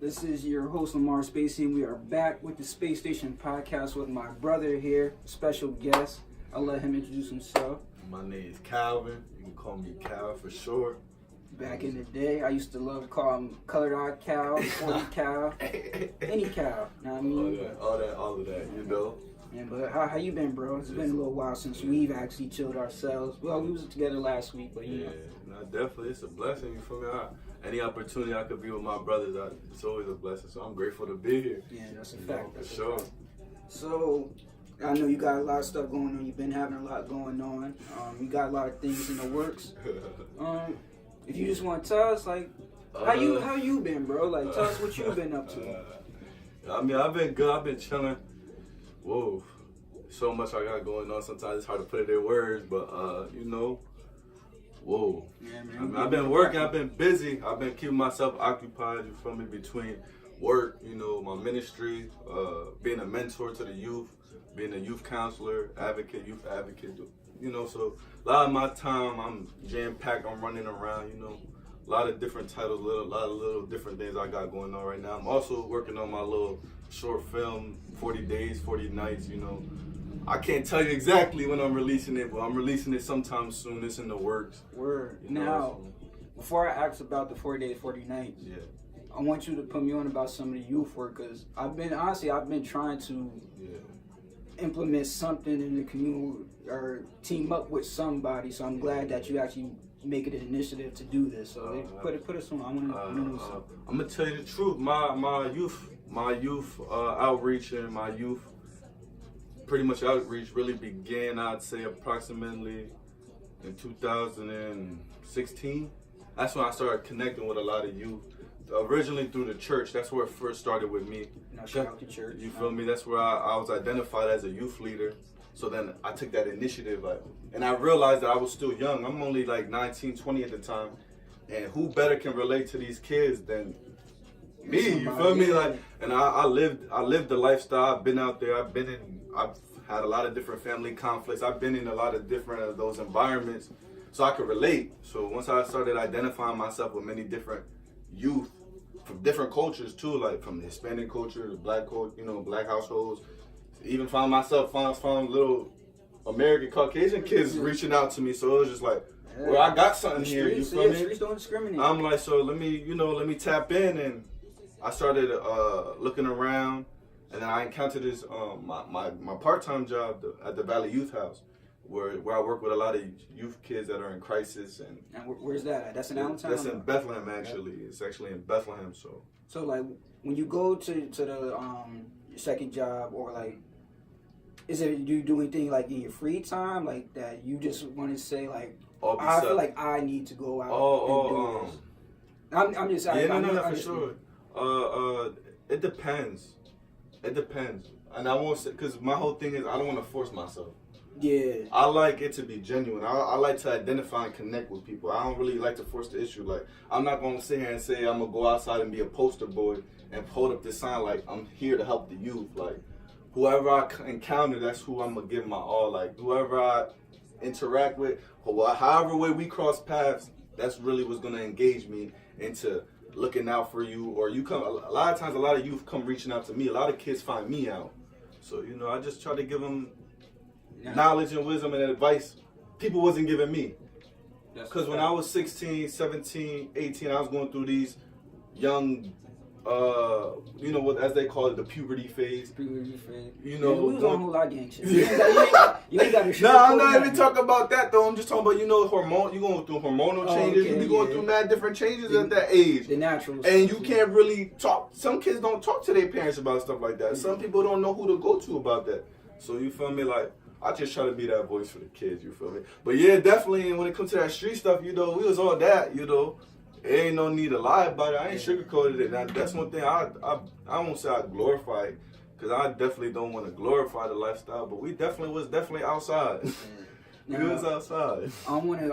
This is your host, Lamar Spacey, and we are back with the Space Station podcast with my brother here, special guest. I'll let him introduce himself. My name is Calvin. You can call me Cal for short. Back in the day, I used to love to call him Colored Eye Cal, 40 Cal, any Cal. You know what I mean? All of that, you know. Yeah, but how you been, bro? It's been a little while since we've actually chilled ourselves. Well, we was together last week, but you know. No, definitely, it's a blessing. You feel me? Any opportunity I could be with my brothers, it's always a blessing. So I'm grateful to be here. Yeah, that's a fact. For sure. So, I know you got a lot of stuff going on. You've been having a lot going on. You got a lot of things in the works. If you just want to tell us, like, how you been, bro? Like, tell us what you've been up to. I mean, I've been good. I've been chilling. Whoa, so much I got going on. Sometimes it's hard to put it in words, but you know, whoa. Yeah, man. I mean, I've been working. I've been busy. I've been keeping myself occupied. You feel me? Between work, you know, my ministry, being a mentor to the youth, being a youth counselor, youth advocate. You know, so a lot of my time I'm jam-packed, I'm running around, you know, a lot of different titles, a lot of little different things I got going on right now. I'm also working on my little short film, 40 Days, 40 Nights, you know. I can't tell you exactly when I'm releasing it, but I'm releasing it sometime soon. It's in the works. Word. Now, before I ask about the 40 Days, 40 Nights, I want you to put me on about some of the youth work, because I've been trying to implement something in the community or team up with somebody, so I'm glad that you actually make it an initiative to do this. So put us on. I want to know something. I'm gonna tell you the truth. My youth outreach and my youth pretty much outreach really began, I'd say, approximately in 2016. That's when I started connecting with a lot of youth. Originally through the church. That's where it first started with me. Now shout out to church. You feel me? That's where I was identified as a youth leader. So then I took that initiative, and I realized that I was still young. I'm only like 19, 20 at the time. And who better can relate to these kids than me? You feel me? Like, and I lived the lifestyle. I've been out there. I've had a lot of different family conflicts. I've been in a lot of different of those environments, so I could relate. So once I started identifying myself with many different youth from different cultures too, like from the Hispanic culture, the black culture, you know, black households. Even found little American Caucasian kids reaching out to me. So it was just like, well, I got something here. You feel me? Streets don't discriminate. I'm like, so let me tap in, and I started looking around, and then I encountered this my part-time job at the Valley Youth House, where I work with a lot of youth kids that are in crisis. And where's that at? That's in Allentown? That's in Bethlehem, actually. It's actually in Bethlehem. So like, when you go to the your second job, or like, do you do anything like in your free time, like that you just want to say like, I feel like I need to go out and do this? I'm just saying. No, for sure. It depends. And I won't say, because my whole thing is I don't want to force myself. Yeah. I like it to be genuine. I like to identify and connect with people. I don't really like to force the issue. Like, I'm not going to sit here and say I'm going to go outside and be a poster boy and hold up this sign like I'm here to help the youth. Like, whoever I encounter, that's who I'm going to give my all. Like, whoever I interact with, however way we cross paths, that's really what's going to engage me into looking out for you. Or you come, a lot of times, a lot of youth come reaching out to me. A lot of kids find me out. So, you know, I just try to give them knowledge and wisdom and advice people wasn't giving me. Because when I was 16, 17, 18, I was going through these young, you know, what as they call it, the puberty phase. You know, we was on a whole lot of gang shit. You ain't got to show. No, I'm not even talking about that though. I'm just talking about, you know, you going through hormonal changes. You be going through mad different changes at that age. The natural. And you can't really talk. Some kids don't talk to their parents about stuff like that. Some people don't know who to go to about that. So you feel me? Like, I just try to be that voice for the kids, you feel me? But yeah, definitely when it comes to that street stuff, you know, we was all that, you know. There ain't no need to lie about it. I ain't sugarcoated it. Now, that's one thing I won't say I glorify it, because I definitely don't want to glorify the lifestyle, but we was definitely outside. We was outside. I don't want to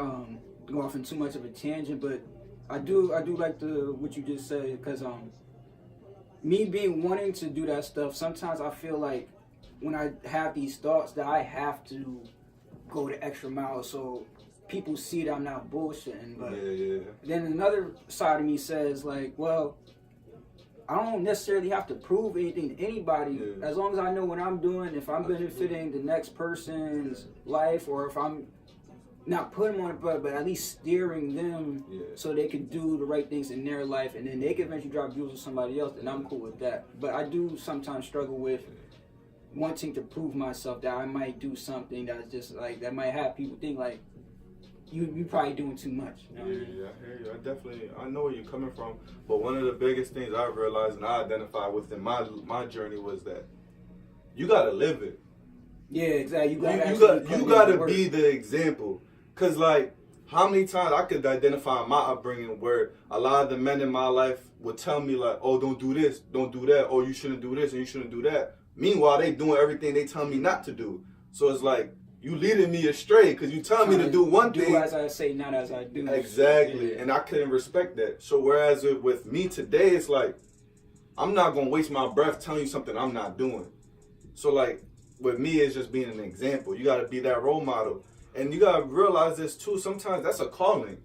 go off in too much of a tangent, but I do like what you just said, because me wanting to do that stuff, sometimes I feel like when I have these thoughts that I have to go the extra mile so people see that I'm not bullshitting. But then another side of me says, like, well, I don't necessarily have to prove anything to anybody. As long as I know what I'm doing, if I'm benefiting the next person's life, or if I'm not putting them on it, but at least steering them so they can do the right things in their life, and then they can eventually drop views with somebody else, and I'm cool with that. But I do sometimes struggle with wanting to prove myself that I might do something that's just like, that might have people think like, you probably doing too much. You know what I mean? I hear you. I know where you're coming from. But one of the biggest things I realized and I identified within my journey was that you gotta live it. Yeah, exactly. You gotta be the example. Cause like, how many times I could identify my upbringing where a lot of the men in my life would tell me like, oh, don't do this, don't do that, or you shouldn't do this and you shouldn't do that. Meanwhile, they doing everything they tell me not to do. So it's like, you leading me astray because you telling me to do one thing. Do as I say, not as I do. Exactly. And I couldn't respect that. So whereas with me today, it's like, I'm not going to waste my breath telling you something I'm not doing. So like, with me, it's just being an example. You got to be that role model. And you got to realize this too. Sometimes that's a calling.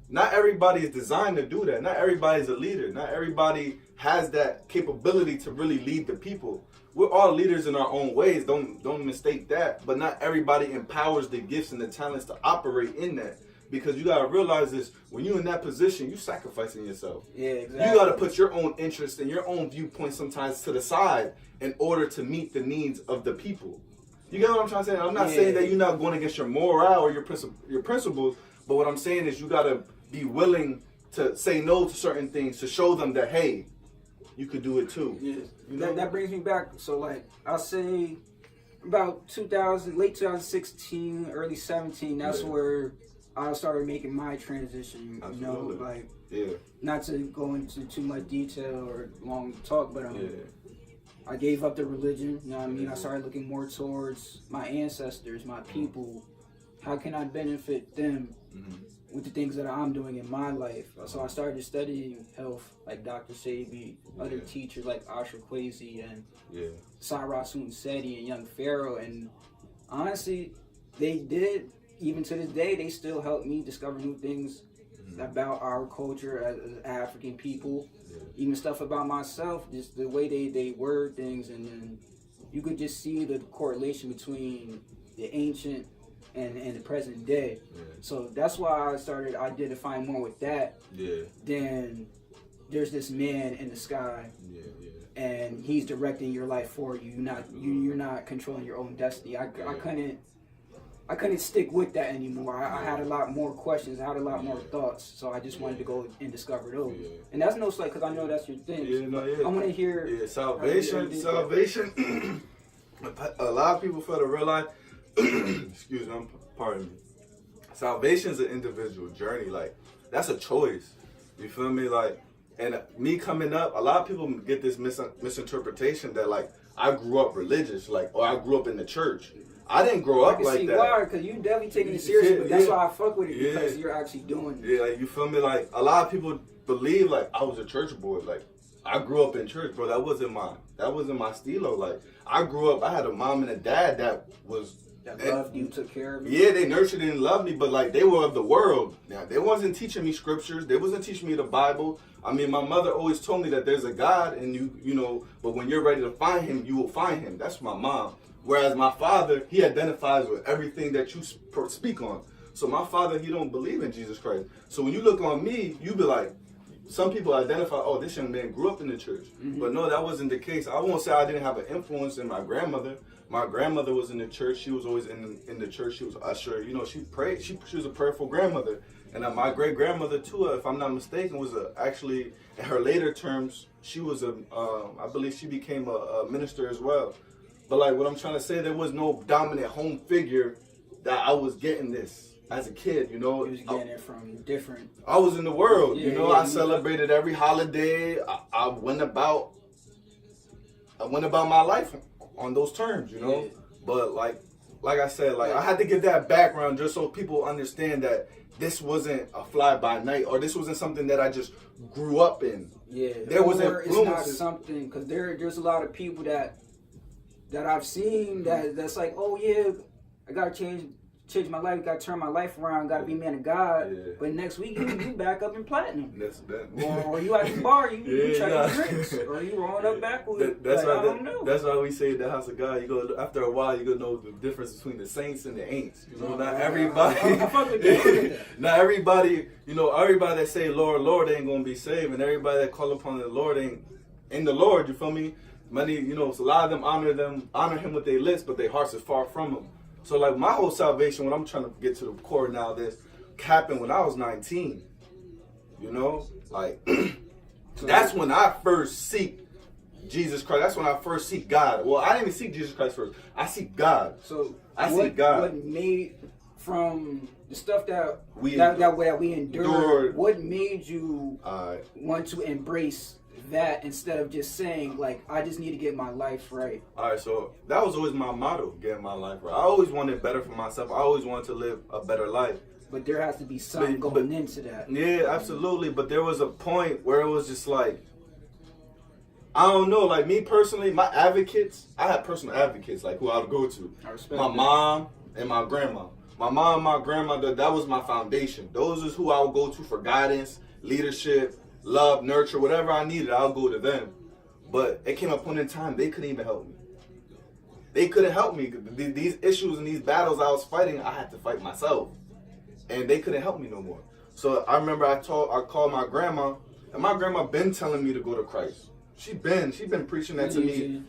Not everybody is designed to do that. Not everybody is a leader. Not everybody has that capability to really lead the people. We're all leaders in our own ways. Don't mistake that. But not everybody empowers the gifts and the talents to operate in that. Because you got to realize this, when you're in that position, you're sacrificing yourself. Yeah, exactly. You got to put your own interests and your own viewpoints sometimes to the side in order to meet the needs of the people. You get what I'm trying to say? I'm not saying that you're not going against your morale or your principles, but what I'm saying is you got to be willing to say no to certain things to show them that, hey, you could do it too. Yeah. You know? That brings me back. So like, I'll say about late 2016, early 17, that's where I started making my transition. Absolutely. You know, like, not to go into too much detail or long talk, but I gave up the religion, you know what I mean? I started looking more towards my ancestors, my people. How can I benefit them with the things that I'm doing in my life? So I started studying health, like Dr. Sabi, other teachers like Asher Kwesi and Sarah Seti and Young Pharaoh. And honestly, they did, even to this day, they still help me discover new things about our culture as African people. Even stuff about myself, just the way they word things, and then you could just see the correlation between the ancient and the present day. So that's why I started identifying more with that than there's this man in the sky and he's directing your life for you. You're not controlling your own destiny. I couldn't stick with that anymore. I had a lot more questions. I had a lot more thoughts. So I just wanted to go and discover those. And that's no slight, because I know that's your thing. I want to hear... Salvation. A lot of people fail to realize... excuse me, pardon me. Salvation is an individual journey. Like, that's a choice. You feel me? Like, and me coming up, a lot of people get this misinterpretation that, like, I grew up religious, like, or I grew up in the church. I didn't grow up like that. Why? Because you definitely taking it seriously, but that's why I fuck with it, because you're actually doing it. Yeah, like, you feel me? Like, a lot of people believe, like, I was a church boy. Like, I grew up in church, bro. That wasn't my stilo. Like, I grew up, I had a mom and a dad that loved you, took care of you. Yeah, they nurtured and loved me, but like, they were of the world. Now, they wasn't teaching me scriptures. They wasn't teaching me the Bible. I mean, my mother always told me that there's a God, and you know, but when you're ready to find him, you will find him. That's my mom. Whereas my father, he identifies with everything that you speak on. So my father, he don't believe in Jesus Christ. So when you look on me, you be like, some people identify, oh, this young man grew up in the church. But no, that wasn't the case. I won't say I didn't have an influence in my grandmother. My grandmother was in the church. She was always in the church. She was usher. You know, she prayed. She was a prayerful grandmother. And my great-grandmother, too, if I'm not mistaken, was actually, in her later terms, she was I believe she became a minister as well. But like, what I'm trying to say, there was no dominant home figure that I was getting this as a kid, you know. You was getting it from different... I was in the world, you know. I celebrated every holiday. I went about my life on those terms, you know. But like I said, like, I had to give that background just so people understand that this wasn't a fly-by-night, or this wasn't something that I just grew up in. Yeah. There was influences. It's not something, because there's a lot of people that I've seen that's like, oh yeah, I gotta change change my life, gotta turn my life around, gotta be a man of God. Yeah. But next week you back up in platinum. That's that. Or you at the bar, you Yeah, chucking drinks, or you rolling up backwards. That's like, why. I don't know. That's why we say the house of God. You go after a while, you gonna know the difference between the saints and the ain'ts. You know, not everybody. I fuck with that. Not everybody. You know, everybody that say Lord, Lord ain't gonna be saved, and everybody that call upon the Lord ain't in the Lord. You feel me? Many, you know, so a lot of them honor Him with their lips, but their hearts is far from Him. So like my whole salvation, when I'm trying to get to the core now, this happened when I was 19. You know, like that's when I first seek Jesus Christ. That's when I first seek God. Well, I didn't even seek Jesus Christ first. I seek God. So I seek God. What made from the stuff that we endured, what made you want to embrace that instead of just saying like I just need to get my life right? All right, so that was always my motto, getting my life right. I always wanted better for myself. I always wanted to live a better life. But there has to be something going into that. Yeah, absolutely. But there was a point where it was just like, I don't know, like me personally, my advocates, I had personal advocates like who I would go to. I respect my that. mom and my grandma. My mom and my grandmother, that was my foundation. Those is who I would go to for guidance, leadership, love, nurture, whatever I needed, I'll go to them. But it came a point in time, they couldn't even help me. They couldn't help me. These issues and these battles I was fighting, I had to fight myself. And they couldn't help me no more. So I remember I called my grandma, and my grandma been telling me to go to Christ. She been preaching that to me.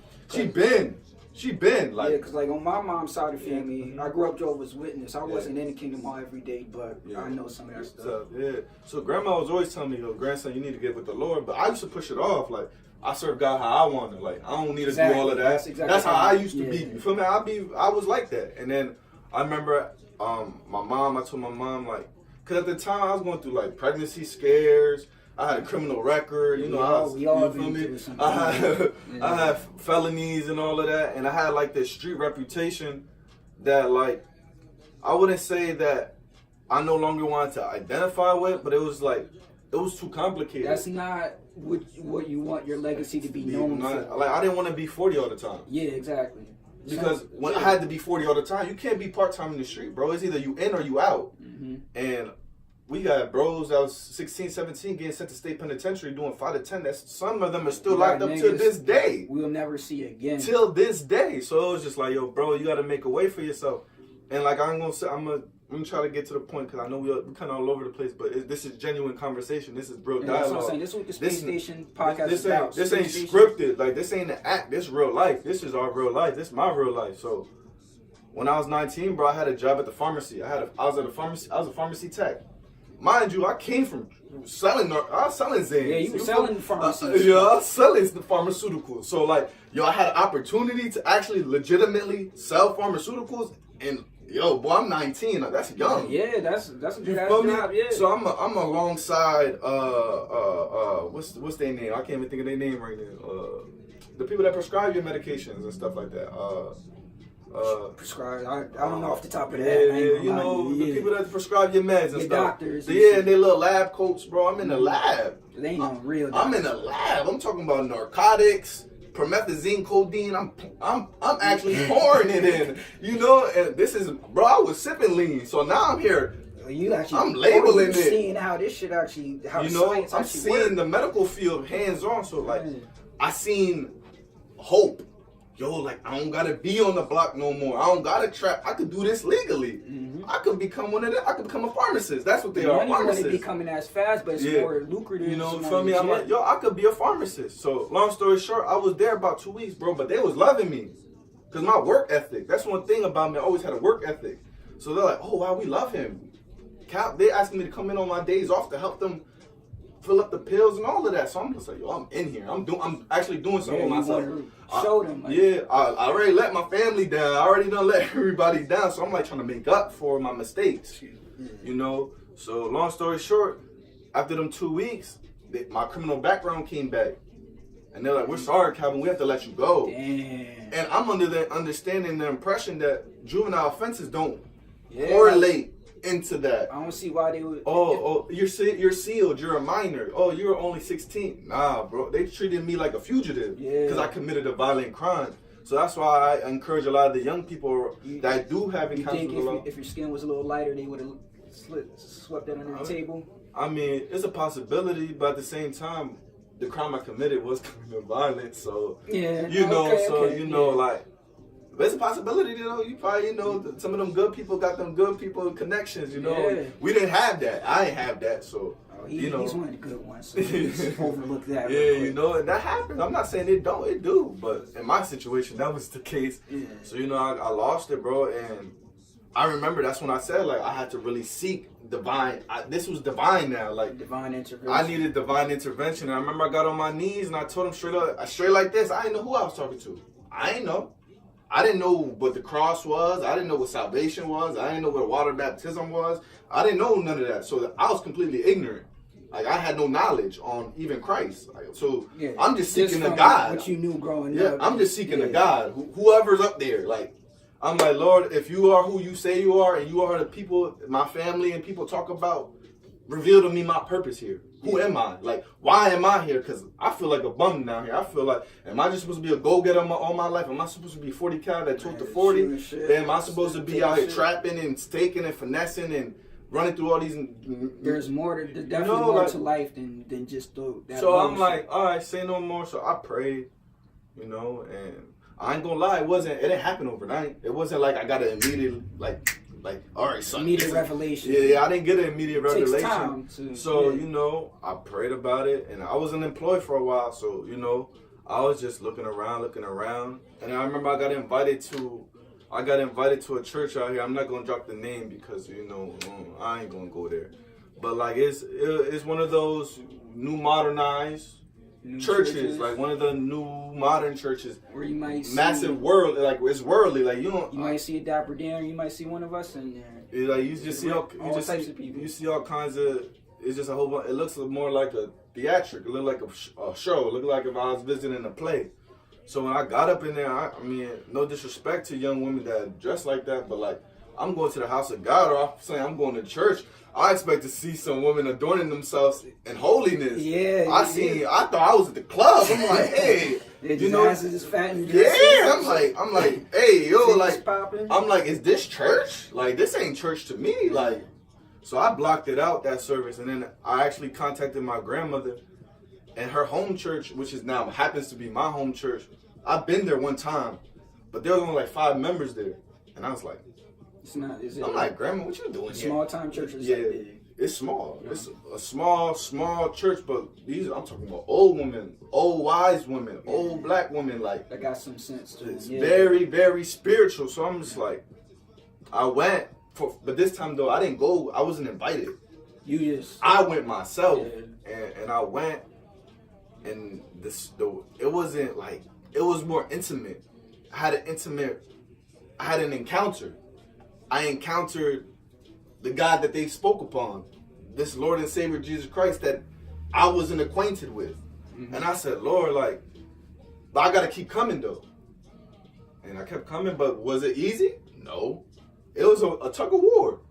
She been like, yeah, because like on my mom's side of the family, I grew up Jehovah's Witness. I wasn't in the kingdom all every day, but I know some of that stuff. So, so grandma was always telling me, yo, grandson, you need to get with the Lord. But I used to push it off. Like, I serve God how I want to. Like, I don't need to do all of that. That's how I used to be. You feel me? I was like that. And then I remember I told my mom, like, because at the time I was going through like pregnancy scares. I had a criminal record, you know. You feel me? I had felonies and all of that, and I had like this street reputation that, like, I wouldn't say that I no longer wanted to identify with, but it was like it was too complicated. That's not what you want your legacy to be known for. Like, I didn't want to be 40 all the time. Yeah, exactly. Because when I had to be 40 all the time, you can't be part time in the street, bro. It's either you in or you out. Mm-hmm. And we got bros that was 16, 17 getting sent to state penitentiary doing 5 to 10. Some of them are still locked up to this day. We'll never see again. Till this day. So it was just like, yo, bro, you got to make a way for yourself. And like, I'm going to try to get to the point because I know we're kind of all over the place, but this is genuine conversation. This is real dialogue. That's what I'm saying. This is what the Space Station podcast is about. This ain't scripted. Like, this ain't an act. This is real life. This is our real life. This is my real life. So when I was 19, bro, I had a job at the pharmacy. I was a pharmacy tech. Mind you, I came from selling. I was selling Zans. Yeah, you were selling pharmaceuticals. I was selling the pharmaceuticals. So like, I had an opportunity to actually legitimately sell pharmaceuticals, and boy, I'm 19. Like, that's young. Yeah, that's a good ass job. Yeah. So I'm alongside what's their name? I can't even think of their name right now. The people that prescribe your medications and stuff like that. Prescribed. I don't know off the top of that. The people that prescribe your meds and your stuff. Doctors. And their little lab coats, bro. I'm in the lab. They ain't no real. I'm in the lab. I'm talking about narcotics, promethazine, codeine. I'm actually pouring it in. And this is, bro. I was sipping lean, so now I'm here. I'm labeling it. Seeing how this shit actually, science I'm actually seeing works. The medical field hands on. So like, I seen hope. Like, I don't gotta be on the block no more. I don't gotta trap. I could do this legally. Mm-hmm. I could become one of them. I could become a pharmacist. That's what they are. Pharmacists. Money be coming as fast, but it's more lucrative. For me, I'm like, I could be a pharmacist. So, long story short, I was there about 2 weeks, bro. But they was loving me, cause my work ethic. That's one thing about me. I always had a work ethic. So they're like, oh wow, we love him. They asking me to come in on my days off to help them fill up the pills and all of that. So I'm just like, I'm in here. I'm actually doing something with myself. Show them. I already let my family down. I already done let everybody down. So I'm like trying to make up for my mistakes. So long story short, after them 2 weeks, my criminal background came back. And they're like, we're sorry, Calvin, we have to let you go. Damn. And I'm under the understanding, the impression that juvenile offenses don't correlate into that. I don't see why they would. You're sealed. You're a minor. Oh, you're only 16. Nah, bro. They treated me like a fugitive because I committed a violent crime. So that's why I encourage a lot of the young people that do have encounters with the law. You think if your skin was a little lighter, they would have swept that under the table? I mean, it's a possibility, but at the same time, the crime I committed was committing violence. So like, there's a possibility. You probably some of them good people got them good people connections. We didn't have that. I didn't have that. So he's one of the good ones. So he's overlook that. Yeah, and that happens. I'm not saying it don't. It do. But in my situation, that was the case. Yeah. So I lost it, bro, and I remember that's when I said, like, I had to really seek divine. This was divine now, like divine intervention. I needed divine intervention. And I remember I got on my knees and I told him straight like this. I didn't know who I was talking to. I didn't know. I didn't know what the cross was. I didn't know what salvation was. I didn't know what water baptism was. I didn't know none of that. So I was completely ignorant. Like, I had no knowledge on even Christ. I'm just seeking a God. What you knew growing up. I'm just seeking a God. Whoever's up there, like. I'm like, Lord, if you are who you say you are, and you are the people, my family and people talk about, reveal to me my purpose here. Who am I? Like, why am I here? Because I feel like a bum down here. I feel like, am I just supposed to be a go-getter all my life? Am I supposed to be 40 cal that took to 40? Then am I supposed to be out here trapping and staking and finessing and running through all these? There's more. There's definitely more to life than just that. So I'm like, all right, say no more. So I prayed, and I ain't gonna lie, it didn't happen overnight. It wasn't like I got an immediate, like, all right, son. Immediate revelation. Yeah, I didn't get an immediate revelation. Takes time to, so, I prayed about it, and I was unemployed for a while, so, I was just looking around, and I remember I got invited to a church out here. I'm not gonna drop the name because, I ain't gonna go there. But, like, it's one of those new modernized churches, like one of the new modern churches, where you might see massive world, like it's worldly, like you might see a Dapper Dan, you might see one of us in there. Like you just see all types of people. You see all kinds of. It's just a whole bunch. It looks more like a theatric. It looked like a show. It looked like if I was visiting a play. So when I got up in there, I mean, no disrespect to young women that dress like that, but like, I'm going to the house of God, or I'm saying I'm going to church. I expect to see some women adorning themselves in holiness. Yeah. I thought I was at the club. I'm like, hey, asses is fat and I'm like, hey, yo, like, I'm like, is this church? Like, this ain't church to me. Like, so I blocked it out, that service, and then I actually contacted my grandmother, and her home church, which is now happens to be my home church. I've been there one time, but there was only like 5 members there, and I was like. I'm like, Grandma, what you doing here? Small time churches. Yeah, it's small. Yeah. It's a small church, but I'm talking about old women, old wise women, old black women, like that got some sense to it. It's very, very spiritual. So I'm just like, I went but this time though I didn't go. I wasn't invited. I went myself, and I went, and it wasn't like, it was more intimate. I had an encounter. I encountered the God that they spoke upon, this Lord and Savior Jesus Christ that I wasn't acquainted with. Mm-hmm. And I said, Lord, like, but I got to keep coming though. And I kept coming, but was it easy? No. It was a tug of war.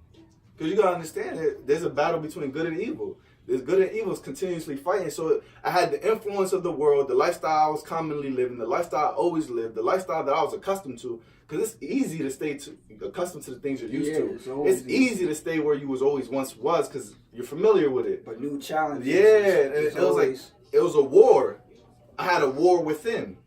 Because you got to understand that there's a battle between good and evil. There's good and evil is continuously fighting. So I had the influence of the world, the lifestyle I was commonly living, the lifestyle I always lived, the lifestyle that I was accustomed to. Because it's easy to stay accustomed to the things you're used to. It's easy to stay where you once was because you're familiar with it. But new challenges. Yeah, and it was like, it was a war. I had a war within.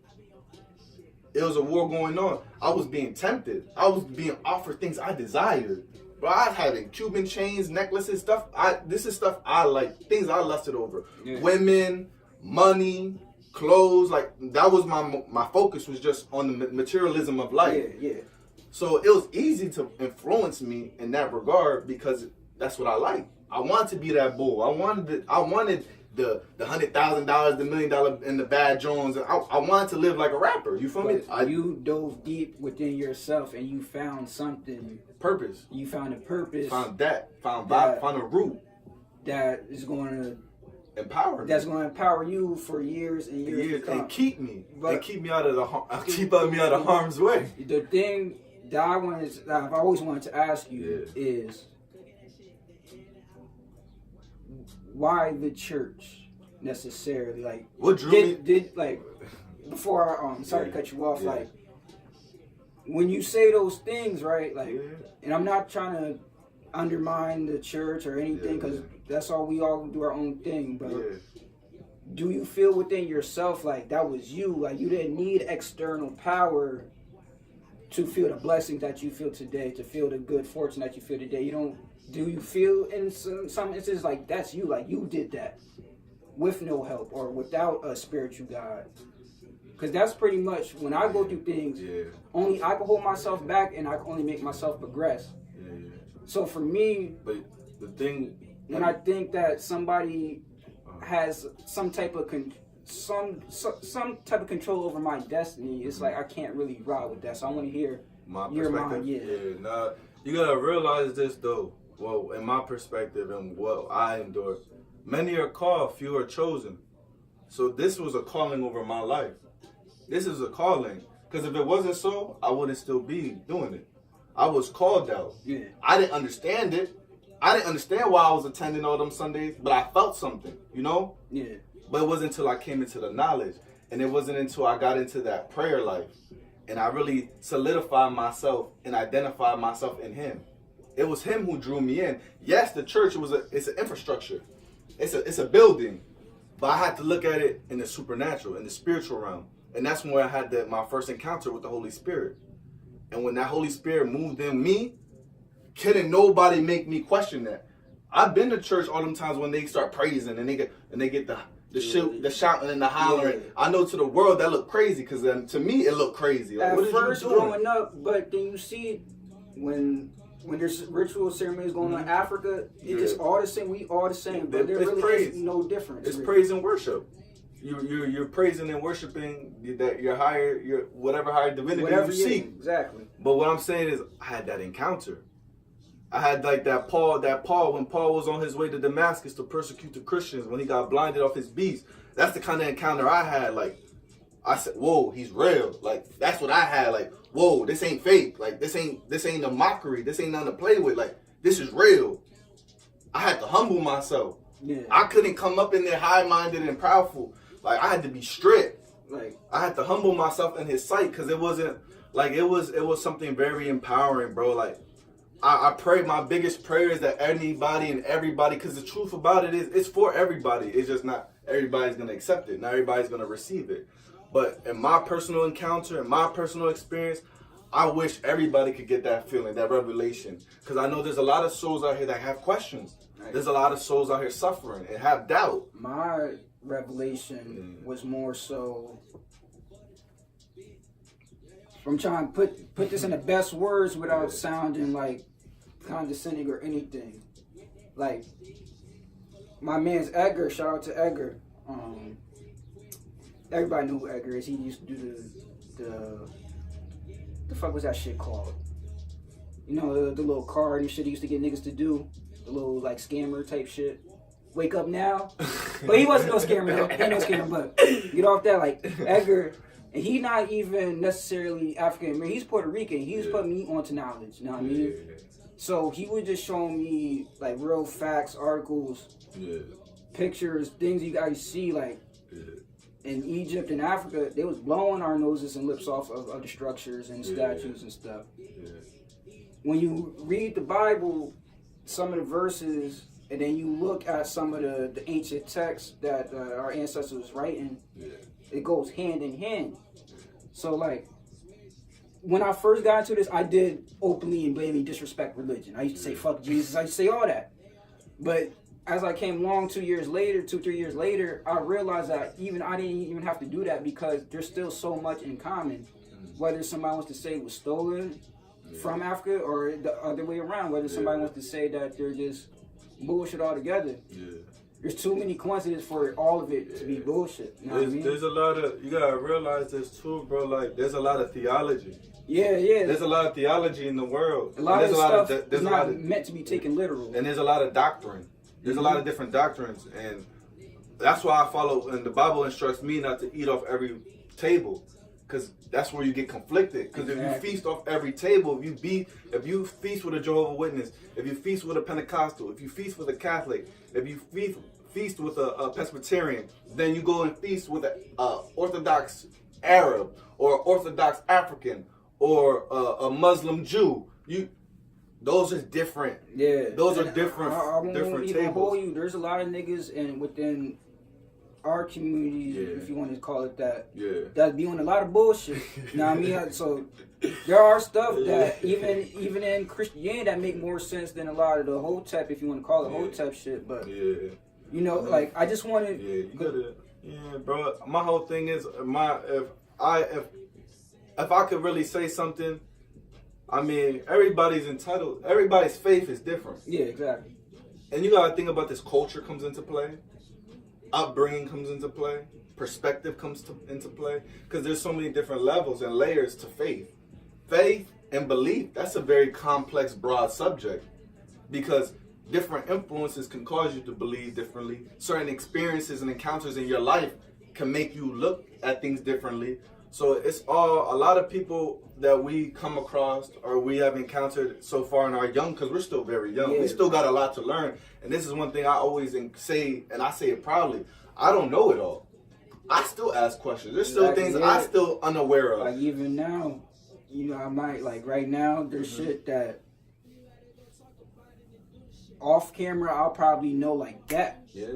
It was a war going on. I was being tempted. I was being offered things I desired. But I was having Cuban chains, necklaces, stuff. This is stuff I like, things I lusted over. Yeah. Women, money, clothes, like that was my focus was just on the materialism of life. Yeah. So it was easy to influence me in that regard because that's what I like. I wanted to be that bull. I wanted the $100,000, the $1 million, and the bad Jones. I wanted to live like a rapper. You feel me? You dove deep within yourself and you found something. Purpose. You found a purpose. Found a root that is going to empower me. That's going to empower you for years and years to come. And keep me out of harm's way. The thing that I've always wanted to ask you is why the church necessarily? Like, what drew me? Like, before sorry to cut you off. Like, when you say those things, right? Like, and I'm not trying to undermine the church or anything, because that's all we all do our own thing. But do you feel within yourself like that was you? Like you didn't need external power to feel the blessings that you feel today, to feel the good fortune that you feel today. You don't. Do you feel in some instances like that's you? Like you did that with no help or without a spiritual God? Because that's pretty much when I go through things. Only I can hold myself back, and I can only make myself progress. So for me, but the thing, when I think that somebody has some type of some type of control over my destiny, it's like I can't really ride with that. So I want to hear your mind. Nah, you gotta realize this though. Well, in my perspective and what I endure, many are called, few are chosen. So this was a calling over my life. This is a calling. Because if it wasn't so, I wouldn't still be doing it. I was called out. I didn't understand it. I didn't understand why I was attending all them Sundays, but I felt something, you know? But it wasn't until I came into the knowledge. And it wasn't until I got into that prayer life. And I really solidified myself and identified myself in him. It was him who drew me in. Yes, the church it's an infrastructure. It's a building. But I had to look at it in the supernatural, in the spiritual realm. And that's when I had my first encounter with the Holy Spirit. And when that Holy Spirit moved in me, couldn't nobody make me question that. I've been to church all them times when they start praising and they get the shouting and the hollering. I know to the world that looked crazy, because to me it looked crazy. Like, at first growing up, but then you see when there's ritual ceremonies going on in Africa, it's just all the same. We all the same, but there really is no difference. It's praise and worship. You're praising and worshiping that your whatever higher divinity you seek. Exactly. But what I'm saying is, I had that encounter. I had like that Paul when Paul was on his way to Damascus to persecute the Christians, when he got blinded off his beast. That's the kind of encounter I had. Like, I said, whoa, he's real. Like, that's what I had. Like, whoa, this ain't fake. Like, this ain't a mockery. This ain't nothing to play with. Like, this is real. I had to humble myself. I couldn't come up in there high-minded and proudful. Like, I had to be strict. Like, I had to humble myself in his sight, because it wasn't like it was something very empowering, bro. Like, I pray my biggest prayer is that anybody and everybody, because the truth about it is it's for everybody. It's just not everybody's gonna accept it. Not everybody's gonna receive it. But in my personal encounter, in my personal experience, I wish everybody could get that feeling, that revelation. Because I know there's a lot of souls out here that have questions. There's a lot of souls out here suffering and have doubt. My revelation was more so, I'm trying to put this in the best words without sounding like condescending or anything. Like, my man's Edgar, shout out to Edgar. Everybody know who Edgar is. He used to do the fuck was that shit called? You know, the little card and shit he used to get niggas to do. The little like scammer type shit. Wake up now. But he wasn't no scammer though. He ain't no scammer, but get off that. Like, Edgar, and he not even necessarily African American. He's Puerto Rican. He was putting me onto knowledge. You know what I mean? So he would just show me like real facts, articles, pictures, things you guys see like in Egypt and Africa. They was blowing our noses and lips off of the structures and statues and stuff. When you read the Bible, some of the verses, and then you look at some of the ancient texts that our ancestors was writing, it goes hand in hand. So like, when I first got into this, I did openly and blatantly disrespect religion. I used to say fuck Jesus. I used to say all that. But as I came along 2 years later, 2-3 years later, I realized that I didn't even have to do that, because there's still so much in common. Whether somebody wants to say it was stolen from Africa or the other way around, whether somebody wants to say that they're just bullshit altogether. There's too many coincidences for all of it to be bullshit. You know what I mean? There's a lot of, you gotta realize this too, bro. Like, there's a lot of theology. Yeah. There's a lot of theology in the world. A lot of stuff is not meant to be taken literal. And there's a lot of doctrine. There's a lot of different doctrines, and that's why I follow. And the Bible instructs me not to eat off every table, because that's where you get conflicted. Because if you feast off every table, if you feast with a Jehovah's Witness, if you feast with a Pentecostal, if you feast with a Catholic, if you feast with a Presbyterian, then you go and feast with an Orthodox Arab or Orthodox African or a Muslim Jew. Those are different. Yeah. Those are different. I won't different even tables. hold you. There's a lot of niggas within our community, if you want to call it that, that be on a lot of bullshit. You know what I mean? So there are stuff that even in Christianity that make more sense than a lot of the Hotep, if you want to call it Hotep shit. But you know, like I just want to. Yeah, you gotta. Yeah, bro. My whole thing is if I could really say something, I mean, everybody's entitled. Everybody's faith is different. Yeah, exactly. And you gotta think about this. Culture comes into play. Upbringing comes into play. Perspective comes into play. Because there's so many different levels and layers to faith. Faith and belief, that's a very complex, broad subject. Because different influences can cause you to believe differently. Certain experiences and encounters in your life can make you look at things differently. So it's all, a lot of people that we come across or we have encountered so far in our young, because we're still very young. We still got a lot to learn. And this is one thing I always say, and I say it proudly, I don't know it all. I still ask questions. There's still things I still unaware of. Like even now, you know, I might, like right now, there's shit that off camera I'll probably know like that. Yeah.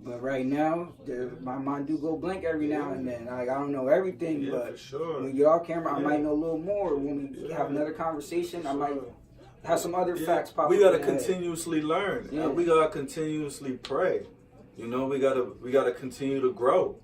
But right now, my mind do go blank every now and then. Like I don't know everything, but for sure. when you're off camera, I might know a little more. When we have another conversation, I might have some other facts pop up. We gotta continuously learn. And we gotta continuously pray. You know, we gotta continue to grow.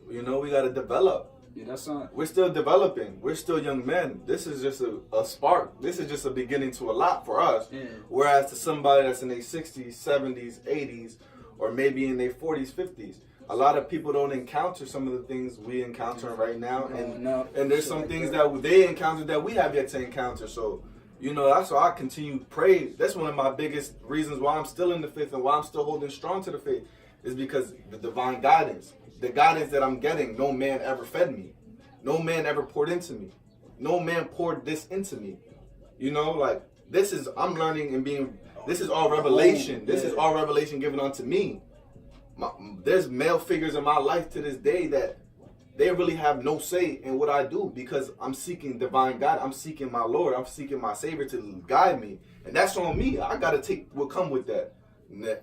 You know, we gotta develop. Yeah, that's not. We're still developing. We're still young men. This is just a spark. This is just a beginning to a lot for us. Yeah. Whereas to somebody that's in their 60s, 70s, 80s, or maybe in their 40s, 50s, a lot of people don't encounter some of the things we encounter right now. And there's some things that they encounter that we have yet to encounter. So, you know, that's why I continue to pray. That's one of my biggest reasons why I'm still in the faith and why I'm still holding strong to the faith is because the divine guidance. The guidance that I'm getting, no man ever fed me. No man ever poured into me. No man poured this into me. You know, like, I'm learning and this is all revelation. This is all revelation given unto me. There's male figures in my life to this day that they really have no say in what I do because I'm seeking divine guidance. I'm seeking my Lord. I'm seeking my Savior to guide me. And that's on me. I got to take what come with that.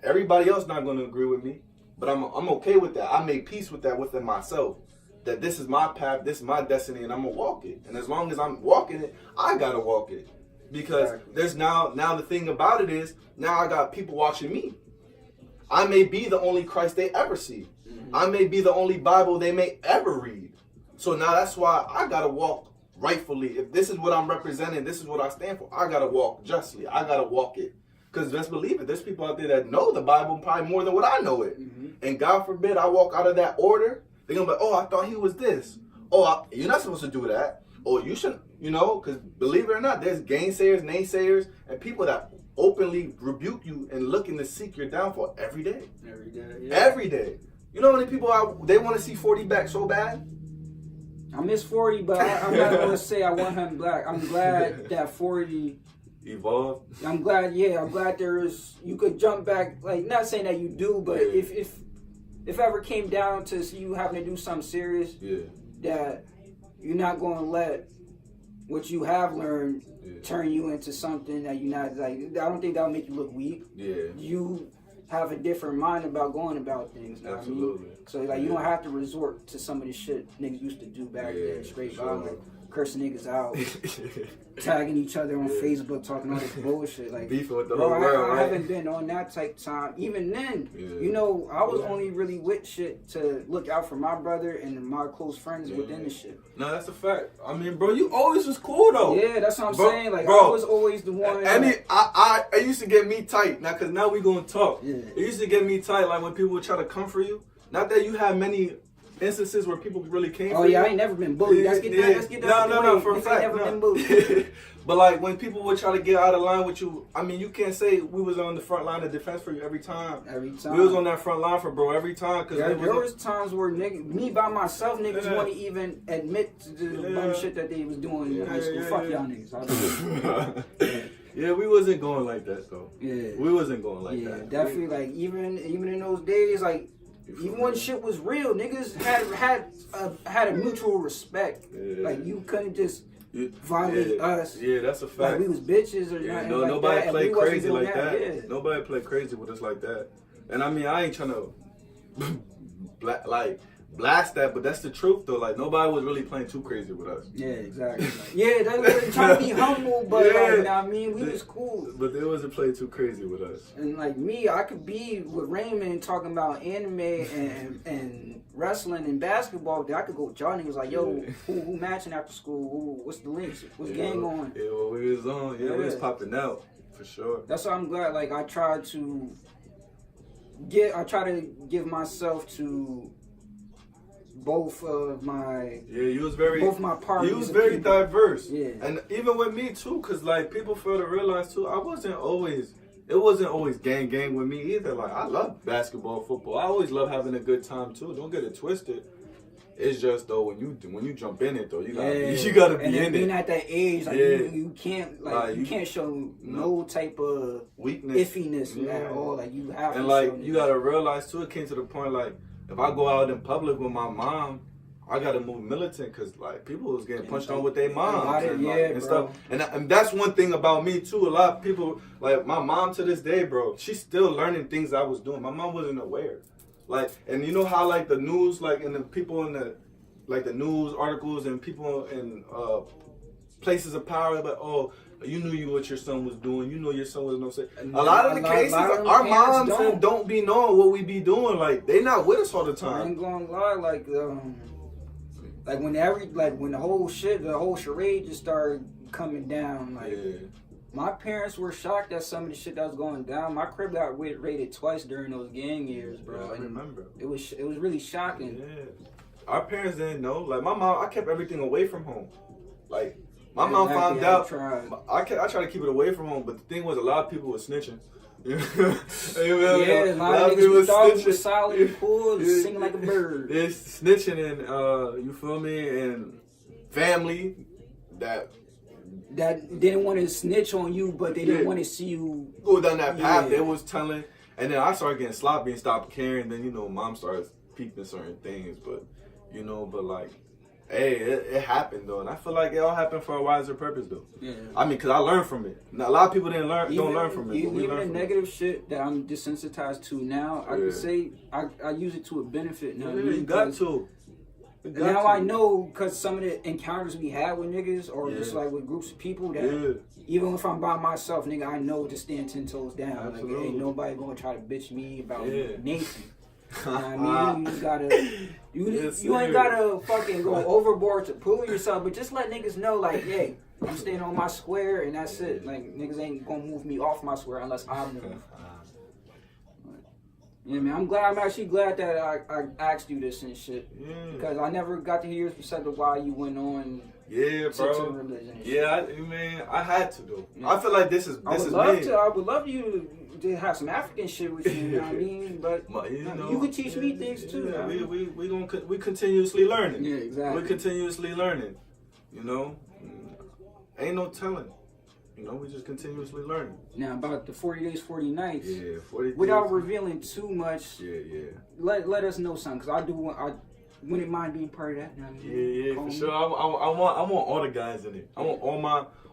Everybody else not going to agree with me. But I'm okay with that. I made peace with that within myself. That this is my path, this is my destiny, and I'm going to walk it. And as long as I'm walking it, I got to walk it. Because there's now the thing about it is, now I got people watching me. I may be the only Christ they ever see. I may be the only Bible they may ever read. So now that's why I got to walk rightfully. If this is what I'm representing, this is what I stand for, I got to walk justly. I got to walk it. Because let's believe it, there's people out there that know the Bible probably more than what I know it. And God forbid I walk out of that order, they're going to be like, oh, I thought he was this. Oh, you're not supposed to do that. Oh, you shouldn't, you know, because believe it or not, there's gainsayers, naysayers, and people that openly rebuke you and looking to seek your downfall every day. Every day, Every day. You know how many people they want to see 40 back so bad? I miss 40, but I'm not going to say I want him back. I'm glad that 40... evolved. I'm glad you could jump back, like, not saying that you do, but if ever came down to you having to do something serious, that you're not going to let what you have learned turn you into something that you're not, like, I don't think that'll make you look weak. You have a different mind about going about things. Absolutely. I mean? So, like, you don't have to resort to some of the shit niggas used to do back then, straight violent. Cursing niggas out, tagging each other on Facebook, talking all this bullshit. Like, beefing with the whole world. I haven't been on that type of time. Even then, you know, I was only really with shit to look out for my brother and my close friends within the shit. No, that's a fact. I mean, bro, you always was cool though. Yeah, that's what I'm saying. Like, I was always the one. And it used to get me tight. Now, because now we gonna talk. It used to get me tight, like when people would try to come for you. Not that you have many instances where people really came for you. I ain't never been bullied. Let's get that. No, for a fact. Never been bullied. But like when people would try to get out of line with you, I mean, you can't say we was on the front line of defense for you every time. Every time. We was on that front line for bro every time. Cause there was times where me by myself, niggas want to even admit to the bum shit that they was doing in high school. Fuck y'all niggas. Yeah, we wasn't going like that though. Yeah. We wasn't going like that. Yeah, definitely. Like even in those days, like, even when shit was real, niggas had a mutual respect. Like, you couldn't just violate us. Yeah, that's a fact. Like we was bitches or nothing like nobody that. played crazy like that. Yeah. Nobody played crazy with us like that. And I mean, I ain't trying to blast that, but that's the truth though. Like nobody was really playing too crazy with us. Yeah, exactly. Like, yeah, they were trying to be humble, but like, you know what I mean, we was cool. But they wasn't playing too crazy with us. And like me, I could be with Raymond talking about anime and wrestling and basketball. I could go with y'all niggas like, yo, who matching after school? What's the links? What's game on? Yeah, well, we was on. Yeah, we was popping out for sure. That's why I'm glad. Like I try to give myself to both of my both my partners. You was very diverse. Yeah, and even with me too, cause like people fail to realize too, it wasn't always gang with me either. Like I love basketball, football. I always love having a good time too. Don't get it twisted. It's just though when you jump in it though, you gotta be in it. Being at that age, like you can't you can't show no type of weakness, iffiness at all. Like you have and like you gotta realize too. It came to the point like if I go out in public with my mom, I gotta move militant because like people was getting punched on with their moms and stuff. And that's one thing about me too. A lot of people like my mom to this day, bro. She's still learning things I was doing. My mom wasn't aware. Like, and you know how like the news, like, and the people in the like the news articles and people in places of power, like, oh, you knew what your son was doing. You know your son was no say. A lot of the cases, our moms don't be knowing what we be doing. Like they not with us all the time. I ain't gonna lie, like when the whole charade just started coming down, like my parents were shocked at some of the shit that was going down. My crib got raided twice during those gang years, bro. I remember. It was really shocking. Yeah, our parents didn't know. Like my mom, I kept everything away from home. Like. My mom found out. I try to keep it away from home, but the thing was, a lot of people were snitching. A lot of people thought was solid and cool, singing like a bird. It's snitching and you feel me, and family that didn't want to snitch on you, but they didn't want to see you go down that path. They was telling, and then I started getting sloppy and stopped caring. Then mom started peeping certain things, but like. Hey, it happened though, and I feel like it all happened for a wiser purpose though. Yeah. I mean, cause I learned from it. Now, a lot of people don't learn from it. Even the negative shit that I'm desensitized to now, I can say I use it to a benefit now. You got to. Now I know, cause some of the encounters we had with niggas, or just like with groups of people, that even if I'm by myself, nigga, I know to stand 10 toes down. Absolutely. Like, ain't nobody gonna try to bitch me about Nathan. I mean, you just gotta, you ain't gotta fucking go overboard to prove yourself, but just let niggas know, like, hey, I'm staying on my square and that's it. Like, niggas ain't gonna move me off my square unless I move. Yeah, man, I'm actually glad that I asked you this and shit. Because I never got to hear your perspective why you went on. Yeah, bro. Religion and shit. I had to though. Yeah. I feel like this is I would love you to have some African shit with you. You know what I mean? But you could teach me things too. Yeah, we continuously learning. Yeah, exactly. We continuously learning. Ain't no telling. We just continuously learning. Now about the 40 days, 40 nights. Yeah, 40 days. Without revealing too much. Yeah. Let us know something, cause I wouldn't mind being part of that. Yeah, for sure. I want all the guys in it. I want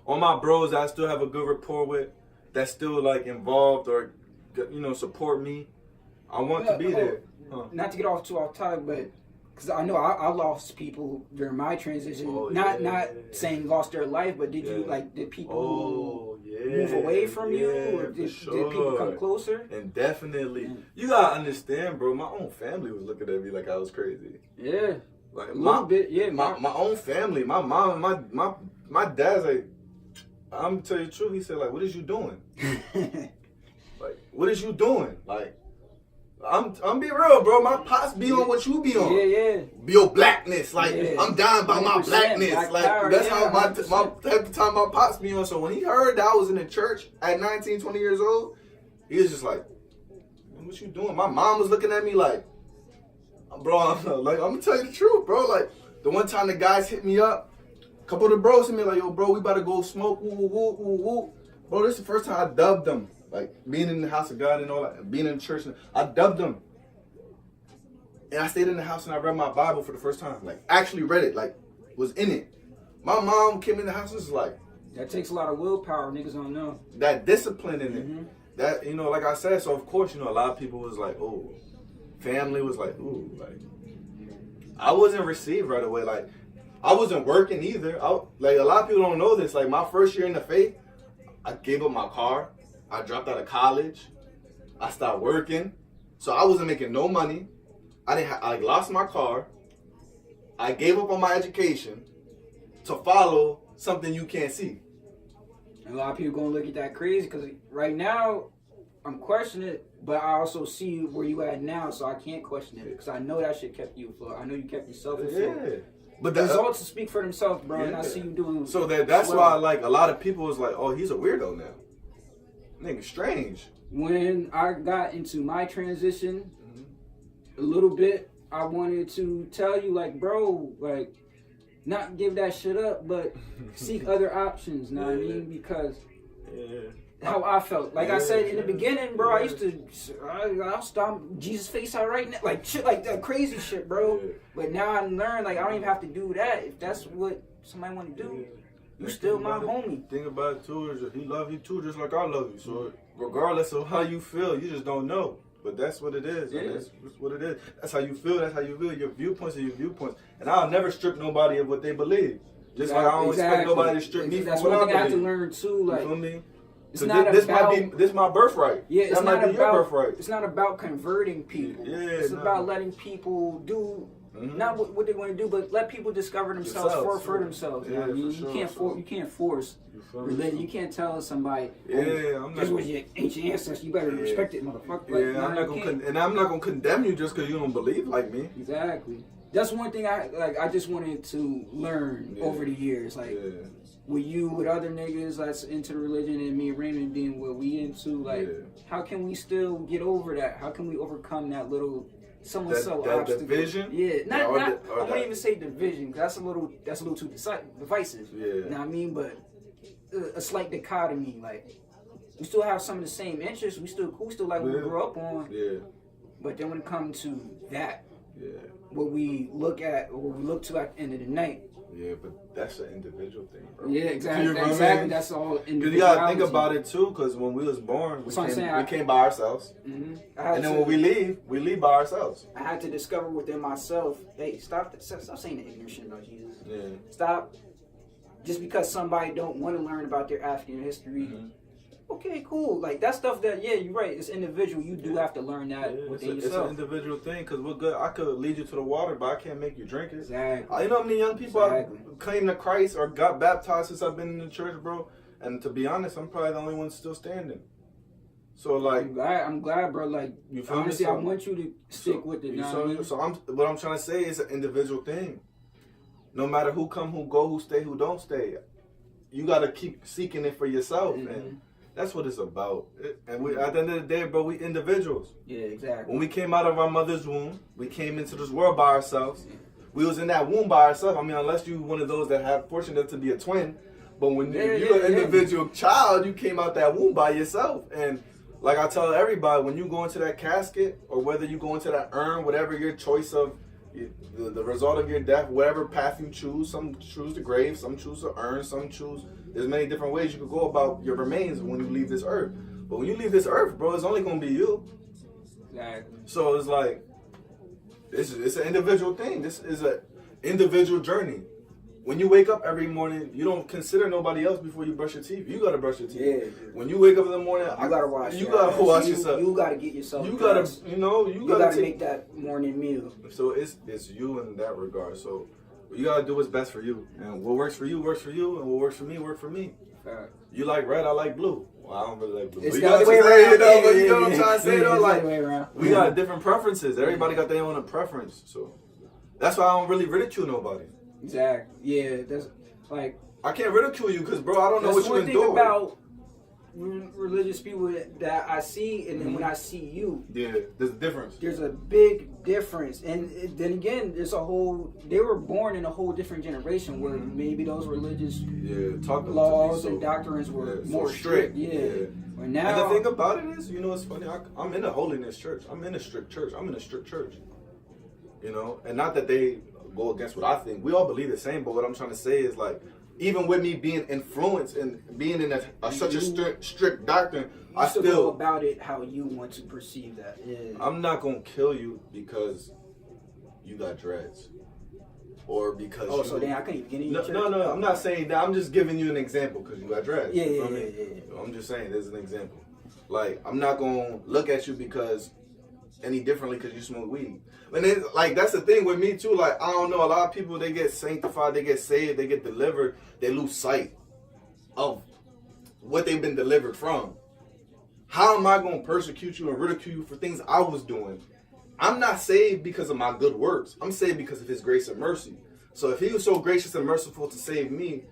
all my bros that I still have a good rapport with, that still like involved or support me. I want to be there. Not to get off topic, but because I know I lost people during my transition. Not saying lost their life, but did people move away from you, or did people come closer? And definitely, you gotta understand, bro. My own family was looking at me like I was crazy. Yeah, like a little bit. Yeah, my own family, my mom, my dad's like, I'm tell you the truth. He said like, "What is you doing? Like, what is you doing? Like." I'm be real, bro. My pops be on what you be on. Yeah. Your blackness, like I'm dying by my blackness. Like power, that's how my at the time my pops be on. So when he heard that I was in the church at 19, 20 years old, he was just like, "What you doing?" My mom was looking at me like, "Bro, I'm gonna tell you the truth, bro." Like the one time the guys hit me up, a couple of the bros hit me like, "Yo, bro, we about to go smoke." Woo. Bro, this is the first time I dubbed them. Like, being in the house of God and all that, being in church, I dubbed them. And I stayed in the house and I read my Bible for the first time. Like, actually read it, like, was in it. My mom came in the house and was like, that takes a lot of willpower. Niggas don't know that discipline in it. That, you know, like I said, so of course, you know, a lot of people was like, oh, family was like, ooh, like, I wasn't received right away. Like, I wasn't working either. Like, a lot of people don't know this. Like, my first year in the faith, I gave up my car. I dropped out of college. I stopped working. So I wasn't making no money. I lost my car. I gave up on my education to follow something you can't see. a lot of people gonna look at that crazy because right now I'm questioning it, but I also see where you at now, so I can't question it because I know that shit kept you afloat. I know you kept yourself afloat. Yeah. But the results speak for themselves, bro. Yeah. And I see you doing. So that's why, like, a lot of people was like, "Oh, he's a weirdo now." Nigga, strange. When I got into my transition, a little bit, I wanted to tell you, like, bro, like, not give that shit up, but seek other options. Know what I mean? Because how I felt, like I said in the beginning, bro, I used to, I'll stomp Jesus' face out right now, like shit, like that crazy shit, bro. But now I learned, like, I don't even have to do that. If that's what somebody want to do, you still my homie. Thing about it too is he love you too, just like I love you. So regardless of how you feel, you just don't know. But that's what it is. Yeah. That's what it is. That's how you feel. That's how you feel. Your viewpoints are your viewpoints. And I'll never strip nobody of what they believe. Just like I don't expect nobody to strip me from what I believe. That's one thing I have to learn too. Like, you feel me? It's not this about, this my birthright. Yeah, it's that not might be about your birthright. It's not about converting people. Yeah, it's about letting people do not what they want to do, but let people discover themselves for themselves. Yeah, you can't force religion. You can't tell somebody. I'm this was your ancient ancestors. You better respect it, motherfucker. Like, I'm not gonna condemn you just because you don't believe like me. Exactly. That's one thing I just wanted to learn over the years, like. With you, with other niggas that's into religion, and me and Raymond being what we into, like, how can we still get over that? How can we overcome that little obstacle? Division? Yeah, I won't even say division, because that's a little too divisive. Yeah. You know what I mean? But a slight dichotomy, like, we still have some of the same interests. We still like what we grew up on. Yeah. But then when it comes to that, what we look at or what we look to at the end of the night. Yeah, but that's an individual thing, bro. Yeah, exactly. Exactly. That's all individual. Because you gotta think about it too. Because when we was born, we came by ourselves, and then when we leave by ourselves. I had to discover within myself. Hey, stop saying the ignorant shit about Jesus. Yeah. Stop. Just because somebody don't want to learn about their African history. Okay, cool. Like, that stuff that, you're right. It's individual. You do have to learn that within yourself. It's an individual thing, because we're good. I could lead you to the water, but I can't make you drink it. Exactly. You know how many young people came to Christ or got baptized since I've been in the church, bro? And to be honest, I'm probably the only one still standing. So, like... I'm glad, bro. Like, you feel honestly, me? I want you to stick with it. What I'm trying to say is an individual thing. No matter who come, who go, who stay, who don't stay. You got to keep seeking it for yourself, and... That's what it's about. And we, at the end of the day, bro, we individuals. Yeah, exactly. When we came out of our mother's womb, we came into this world by ourselves. We was in that womb by ourselves. I mean, unless you one of those that have fortunate to be a twin. But when you're an individual child, you came out that womb by yourself. And like I tell everybody, when you go into that casket, or whether you go into that urn, whatever your choice of, the result of your death, whatever path you choose, some choose the grave, some choose the urn, some choose... There's many different ways you could go about your remains when you leave this earth. But when you leave this earth, bro, it's only going to be you. Exactly. So it's like, it's an individual thing. This is an individual journey. When you wake up every morning, you don't consider nobody else before you brush your teeth. You got to brush your teeth. Yeah. When you wake up in the morning, you got to wash yourself. You got to get yourself You got to, you got to make that morning meal. So it's you in that regard. So you gotta do what's best for you, and what works for you, and what works for me, work for me. You like red, I like blue. Well, I don't really like blue. It's you know what I'm trying to say though? Like, we got different preferences. Everybody got their own preference, so that's why I don't really ridicule nobody. Exactly. Yeah, that's like I can't ridicule you because, bro, I don't know what you been doing. About religious people that I see, and then when I see you, there's a difference. There's a big difference, and then again, they were born in a whole different generation where maybe those religious laws and doctrines were more strict. But now, and the thing about it is, it's funny. I'm in a holiness church. I'm in a strict church. I'm in a strict church. And not that they go against what I think. We all believe the same, but what I'm trying to say is like, even with me being influenced and being in such a strict doctrine, I still go about it how you want to perceive that. Yeah. I'm not gonna kill you because you got dreads, or because so then I couldn't even get in your church. No, I'm not saying that. I'm just giving you an example because you got dreads. Yeah. I'm just saying this is an example. Like, I'm not gonna look at you because any differently because you smoke weed. And then, like, that's the thing with me too. Like, I don't know, a lot of people, they get sanctified, they get saved, they get delivered, they lose sight of what they've been delivered from. How am I gonna persecute you and ridicule you for things I was doing? I'm not saved because of my good works. I'm saved because of his grace and mercy. So if he was so gracious and merciful to save me,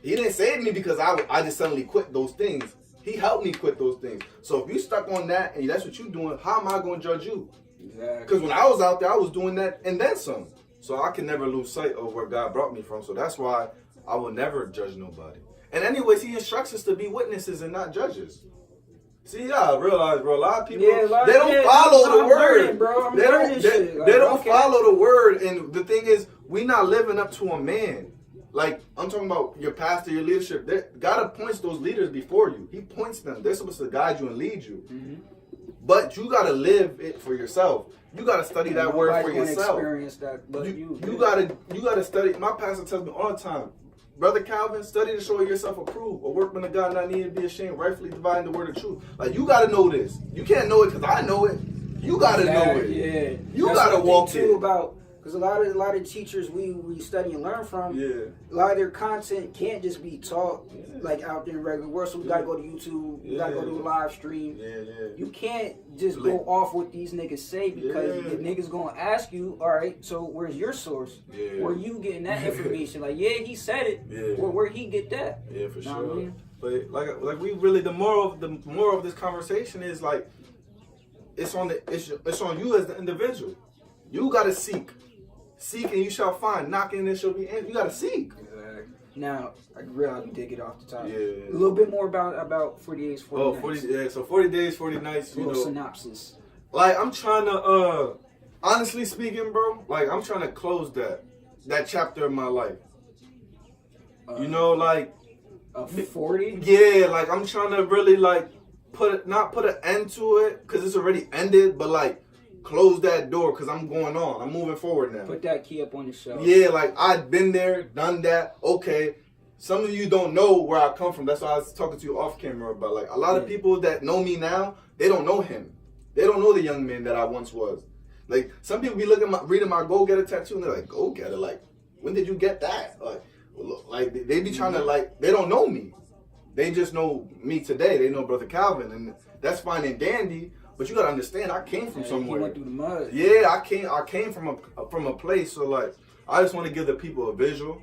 he didn't save me because I just suddenly quit those things. He helped me quit those things. So if you stuck on that and that's what you're doing, how am I going to judge you? Exactly. Because when I was out there, I was doing that and then some. So I can never lose sight of where God brought me from. So that's why I will never judge nobody. And anyways, he instructs us to be witnesses and not judges. See, I realize, bro, a lot of people, they don't follow the word. They don't follow the word. And the thing is, we not living up to a man. Like, I'm talking about your pastor, your leadership. God appoints those leaders before you. He points them. They're supposed to guide you and lead you. Mm-hmm. But you got to live it for yourself. You got to study that word for yourself. You got to study. My pastor tells me all the time, Brother Calvin, study to show yourself approved. A workman of God not needed to be ashamed, rightfully dividing the word of truth. Like, you got to know this. You can't know it because I know it. You got to know it. Yeah. You got to walk it. Because a lot of teachers we study and learn from, a lot of their content can't just be taught like out there in the regular world. So we gotta go to YouTube, we gotta go to a live stream. You can't just go off what these niggas say because the niggas gonna ask you, all right, so where's your source? Where you getting that information? Like, he said it. Where he get that? Yeah, for sure. What I mean? But like we really, the moral of this conversation is like, it's on you as the individual. You gotta seek. Seek and you shall find. Knocking and it shall be answered. You gotta seek. Exactly. Now, I realize we did get off the top. Yeah. A little bit more about 40 days, 40 nights. So 40 days, 40 nights. A little synopsis. Like, I'm trying to, honestly speaking, bro, like, I'm trying to close that chapter of my life. You know, like. 40? Yeah, like, I'm trying to really, like, not put an end to it, because it's already ended, but, like, close that door because I'm going on. I'm moving forward now. Put that key up on the shelf. Yeah, like, I've been there, done that. Okay. Some of you don't know where I come from. That's why I was talking to you off camera about. Like, a lot of people that know me now, they don't know him. They don't know the young man that I once was. Like, some people be reading my go-getter tattoo and they're like, go-getter? Like, when did you get that? Like they be trying to, like, they don't know me. They just know me today. They know Brother Calvin, and that's fine and dandy. But you gotta understand, I came from somewhere. You went through the mud. Yeah, I came from a place. So, like, I just want to give the people a visual,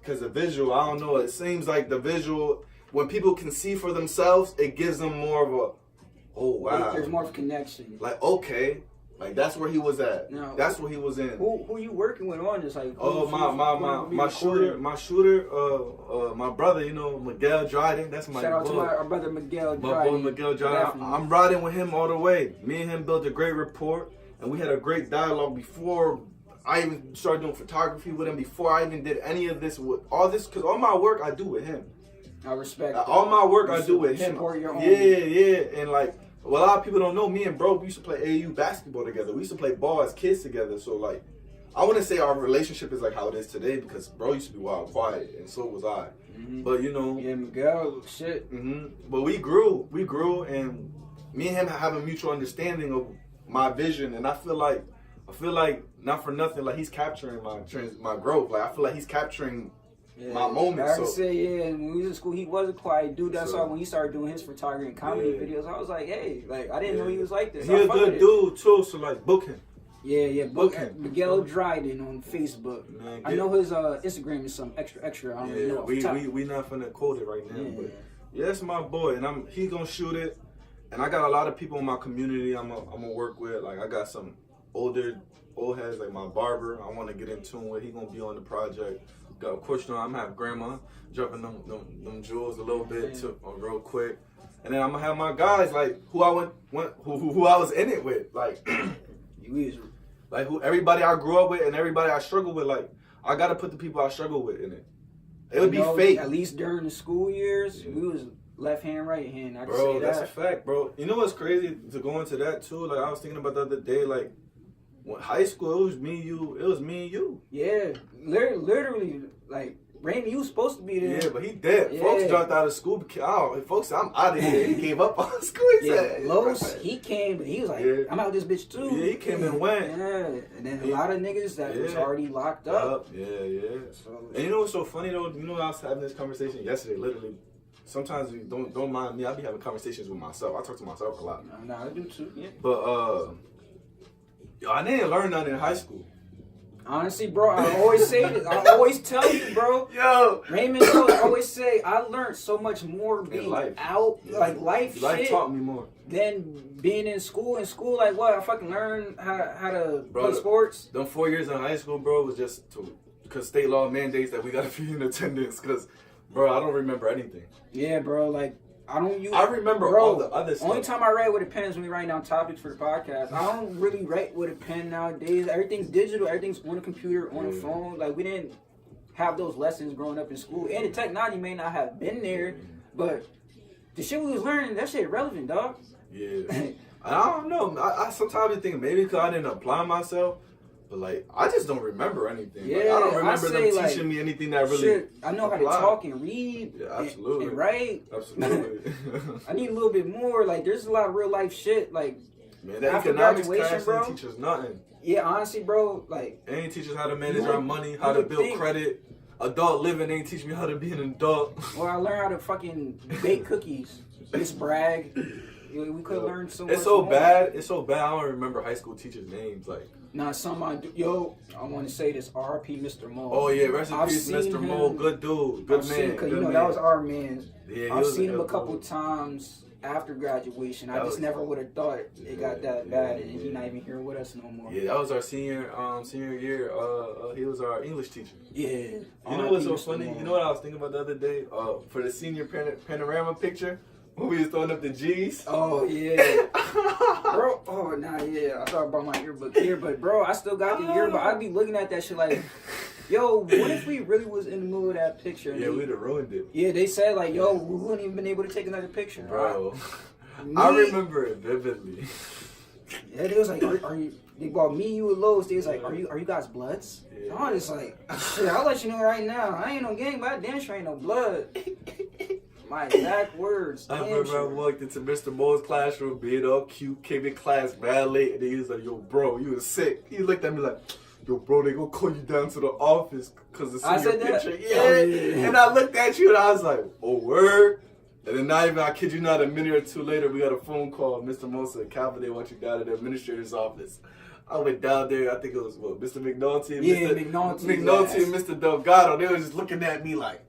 because the visual, I don't know. It seems like the visual, when people can see for themselves, it gives them more of a, oh wow. There's more of a connection. Like, okay, like, that's where he was at. Now, that's what he was in. Who you working with on this? Like, my shooter, my brother, you know, Miguel Dryden. That's my shout out to our brother Miguel Dryden. My boy Miguel Dryden. I'm riding with him all the way. Me and him built a great rapport, and we had a great dialogue before I even started doing photography with him. Before I even did any of this, with all this, because all my work I do with him. I respect all my work I do with him. Support your own. Yeah, and like. Well, a lot of people don't know, me and bro, we used to play AAU basketball together. We used to play ball as kids together. So, like, I wouldn't say our relationship is like how it is today, because bro used to be wild quiet, and so was I. Mm-hmm. But, you know. Yeah, Miguel, shit. Mm-hmm. But we grew, and me and him have a mutual understanding of my vision. And I feel like, not for nothing, like, he's capturing my growth. Like, I feel like he's capturing my moment. I can say, and when we was in school, he was a quiet dude. That's why when he started doing his photography and comedy videos, I was like, hey, like, I didn't know he was like this. He's a good dude too, so, like, book him. Yeah, book him. Miguel Dryden on Facebook. Man, I know his Instagram is some extra. I don't really know. We not finna quote it right now, but that's my boy, and he's gonna shoot it. And I got a lot of people in my community I'm gonna work with. Like, I got some old heads, like my barber. I want to get in tune with. He gonna be on the project. Of course, you know, I'm gonna have grandma dropping them jewels a little bit real quick, and then I'm gonna have my guys, like, who I was in it with, like. Like who everybody I grew up with and everybody I struggle with, like I gotta put the people I struggle with in it. It would be fake. At least during the school years, we was left hand, right hand. I can Bro, say that's that. a fact, bro. You know what's crazy to go into that too? Like I was thinking about the other day, like when high school, it was me and you. It was me and you. Yeah, literally, like Raymond, you was supposed to be there. Yeah, but he dead. Yeah. Folks dropped out of school. Folks said, I'm out of here. He gave up on school. He said, Los, he came, but he was like, I'm out this bitch too. Yeah, he came and went. Yeah, and then a lot of niggas that was already locked up. Yeah. So, and you know what's so funny though? You know, I was having this conversation yesterday, literally. Sometimes you don't mind me. I be having conversations with myself. I talk to myself a lot. Nah, I do too. Yeah. But yo, I didn't learn nothing in high school. Honestly, bro, I always say this. I always tell you, bro. Yo, Raymond, I always say I learned so much more being out, like life shit, taught me more than being in school. In school, like what? I fucking learned how to play sports. Them 4 years in high school, bro, was just because state law mandates that we gotta be in attendance. Because, bro, I don't remember anything. Yeah, bro, like. I remember all the other stuff. Only time I write with a pen is when we write down topics for the podcast. I don't really write with a pen nowadays. Everything's digital. Everything's on a computer, on a phone. Like, we didn't have those lessons growing up in school. And the technology may not have been there, but the shit we was learning, that shit relevant, dog. Yeah. I don't know. I sometimes think maybe because I didn't apply myself. But, like, I just don't remember anything. Yeah, like, I don't remember them teaching me anything that really shit, I know how to talk and read absolutely. And write. Absolutely. I need a little bit more. Like, there's a lot of real life shit. Like, man, that economics class didn't teach us nothing. Yeah, honestly, bro. Like, they ain't teach us how to manage our money, how to build credit. Adult living ain't teach me how to be an adult. Well, I learned how to fucking bake cookies. Miss Bragg. We could learn so much. It's so bad. It's so bad. I don't remember high school teachers' names. Like, nah, some I do. Yo, I want to say this. R.I.P. Mr. Mo. Oh yeah, rest in peace, Mr. Mo. Good dude, good man. Cause you know that was our man. Yeah, I've seen him a couple times after graduation. I just never would have thought it got that bad, and he's not even here with us no more. Yeah, that was our senior year. He was our English teacher. Yeah. You know what's so funny? You know what I was thinking about the other day? For the senior panorama picture. When we was throwing up the G's. Oh, yeah. Bro, I thought about my yearbook here, but bro, I still got the yearbook. I'd be looking at that shit like, yo, what if we really was in the middle of that picture? Yeah, we'd have ruined it. Yeah, they said like, yo, we wouldn't even been able to take another picture. Bro, I remember it vividly. Yeah, they was like, are you, they brought me, you, and Lowe's. They was like, are you guys bloods? Yeah. I was just like, shit, I'll let you know right now. I ain't no gang, but I damn sure ain't no blood. My exact words. I remember I walked into Mr. Mo's classroom being all cute, came in class mad late, and he was like, yo, bro, you was sick. He looked at me like, yo, bro, they gonna call you down to the office because it's in your picture. Yeah. And I looked at you and I was like, oh, word? And then not even, I kid you not, a minute or two later, we got a phone call. Mr. Mo said, Calvin, they want you down to the administrator's office. I went down there, I think it was, what, Mr. McNulty? McNulty and Mr. Delgado. They were just looking at me like,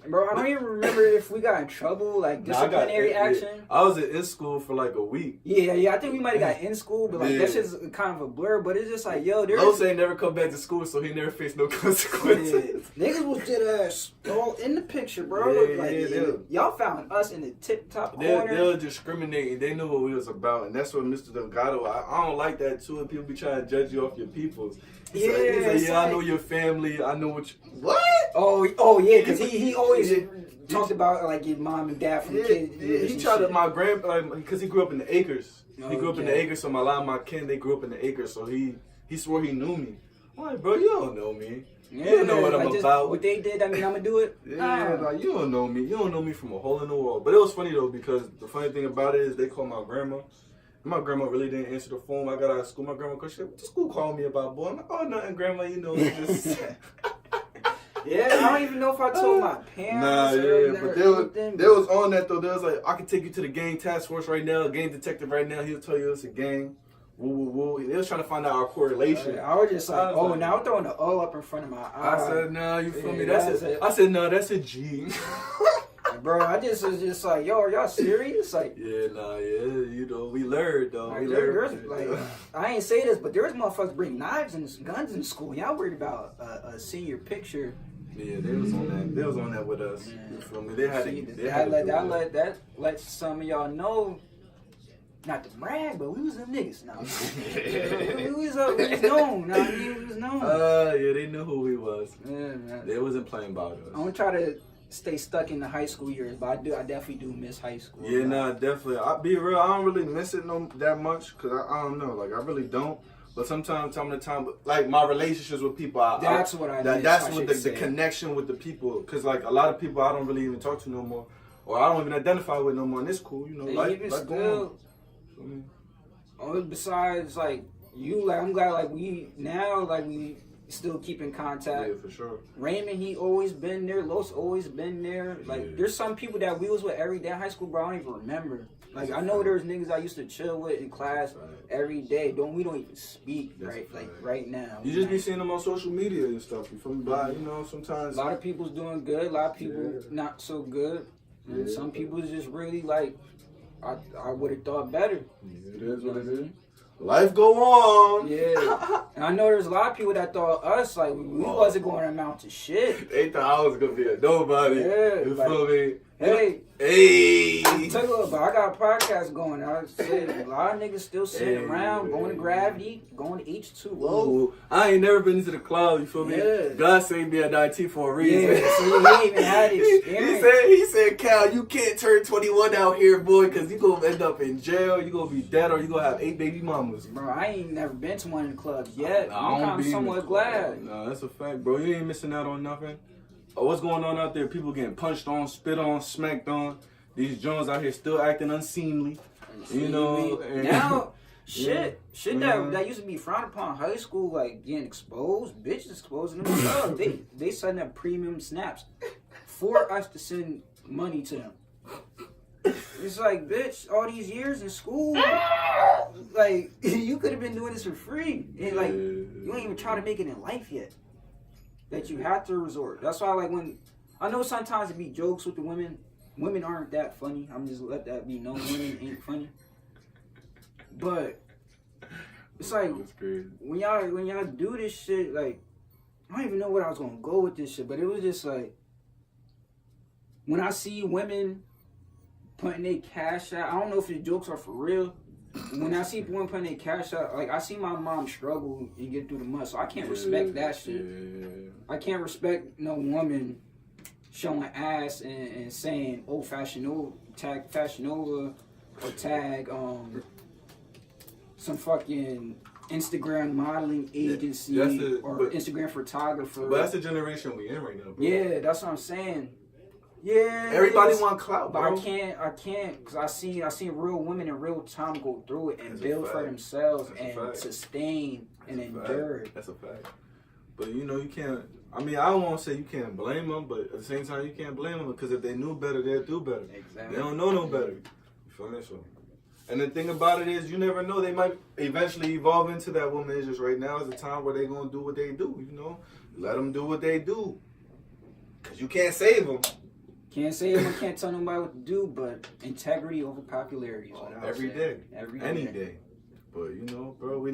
bro, I don't even remember if we got in trouble, like disciplinary action. Yeah. I was in school for like a week. Yeah, I think we might have got in school, but like that shit's kind of a blur. But it's just like, yo, there's. Los ain't never come back to school, so he never faced no consequences. Yeah. Niggas was dead ass all in the picture, bro. Y'all found us in the tip top corner. They were discriminating. They knew what we was about, and that's what Mr. Delgado. I don't like that too. And people be trying to judge you off your peoples. He's like, I know your family. I know what you... What? Oh yeah, because he always talked about like your mom and dad from kids. He tried to, my grandpa, because he grew up in the acres. He grew up in the acres, so a lot of my kin, they grew up in the acres, so he swore he knew me. I'm like, bro, you don't know me. You don't know what I'm about. What they did, I mean, I'm going to do it. Yeah, like, you don't know me. You don't know me from a hole in the wall. But it was funny, though, because the funny thing about it is they called my grandma. My grandma really didn't answer the phone. I got out of school. My grandma, because what the school called me about, boy? I'm like, oh, nothing, grandma, you know. Just... Yeah, I don't even know if I told my parents. Nah, yeah, but they was on that, though. They was like, I can take you to the gang task force right now, gang detective right now. He'll tell you it's a gang. Woo, woo, woo. They was trying to find out our correlation. I was just like, now I'm throwing the O up in front of my eye. I said, nah, you feel me? I said, no, that's a G. Bro, I just was just like, yo, are y'all serious? Like, yeah, you know, we learned though. Like, like, I ain't say this, but there's motherfuckers bring knives and guns in school. Y'all worried about a senior picture? Yeah, they was on that. They was on that with us. You feel me? They had to. Let some of y'all know. not to brag, but we was them niggas. Nah, we was known. Nah, we was known. Yeah, they knew who we was. Yeah, man. They wasn't playing about us. I don't try to stay stuck in the high school years, but I definitely do miss high school. Yeah, nah, definitely. I'll be real, I don't really miss it that much, because I don't know, like, I really don't. But sometimes, time to time, like, my relationships with people, that's what I miss. That's what the connection with the people, because, like, a lot of people I don't really even talk to no more, or I don't even identify with no more, and it's cool, you know, like still, besides, like, you, like, I'm glad, like, we still keep in contact. Yeah, for sure. Raymond, he always been there. Los always been there. Like, there's some people that we was with every day in high school, bro. I don't even remember. Like, I know there's niggas I used to chill with in class every day. We don't even speak right now. You just be seeing them on social media and stuff. You feel me? But, you know, sometimes a lot of people's doing good. A lot of people not so good. And some people is just really like, I would have thought better. It is what it is. Life go on. Yeah. And I know there's a lot of people that thought us, like, we wasn't going to amount to shit. They thought I was going to be a nobody. Yeah. You feel me? Hey. Hey. Tell you what, but I got a podcast going. I said a lot of niggas still sitting around, going to Gravity, going to H2O. Ooh, I ain't never been into the club, you feel me? Yeah. God saved me at 19 for a reason. Yeah, so he ain't even had experience. He said, Cal, you can't turn 21 out here, boy, because you going to end up in jail, you going to be dead, or you going to have 8 baby mamas. Bro, I ain't never been to one of the clubs yet. I'm kind of somewhat glad. No, that's a fact, bro. You ain't missing out on nothing. What's going on out there? People getting punched on, spit on, smacked on. These Jones out here still acting unseemly. You know. Now, shit that used to be frowned upon. High school, like, getting exposed. Bitches exposing themselves. They send up premium snaps for us to send money to them. It's like, bitch, all these years in school, like, you could have been doing this for free. And, like, you ain't even try to make it in life yet. That you have to resort. That's why, like, when I know sometimes it be jokes with the women. Women aren't that funny. I'm just let that be known. Women ain't funny. But it's like when y'all do this shit, like, I don't even know where I was gonna go with this shit, but it was just like when I see women putting their cash out. I don't know if the jokes are for real. When I see women putting their cash out, like, I see my mom struggle and get through the mud, so I can't respect that shit. I can't respect no woman showing ass and saying, oh, Fashion Nova, tag Fashion Nova, or tag some fucking Instagram modeling agency or Instagram photographer. But that's the generation we in right now, bro. Yeah, that's what I'm saying. Yeah, everybody want clout, but bro. I can't, because I seen real women in real time go through it and build for themselves and sustain and endure it. That's a fact. But you know, you can't. I mean, I don't want to say you can't blame them, but at the same time, you can't blame them because if they knew better, they'll do better. Exactly. They don't know no better. You feel me? So, and the thing about it is, you never know. They might eventually evolve into that woman. It's just right now is the time where they're gonna do what they do. You know, let them do what they do, cause you can't save them. Can't say I can't tell nobody what to do, but integrity over popularity. Every day, any day. But you know, bro, we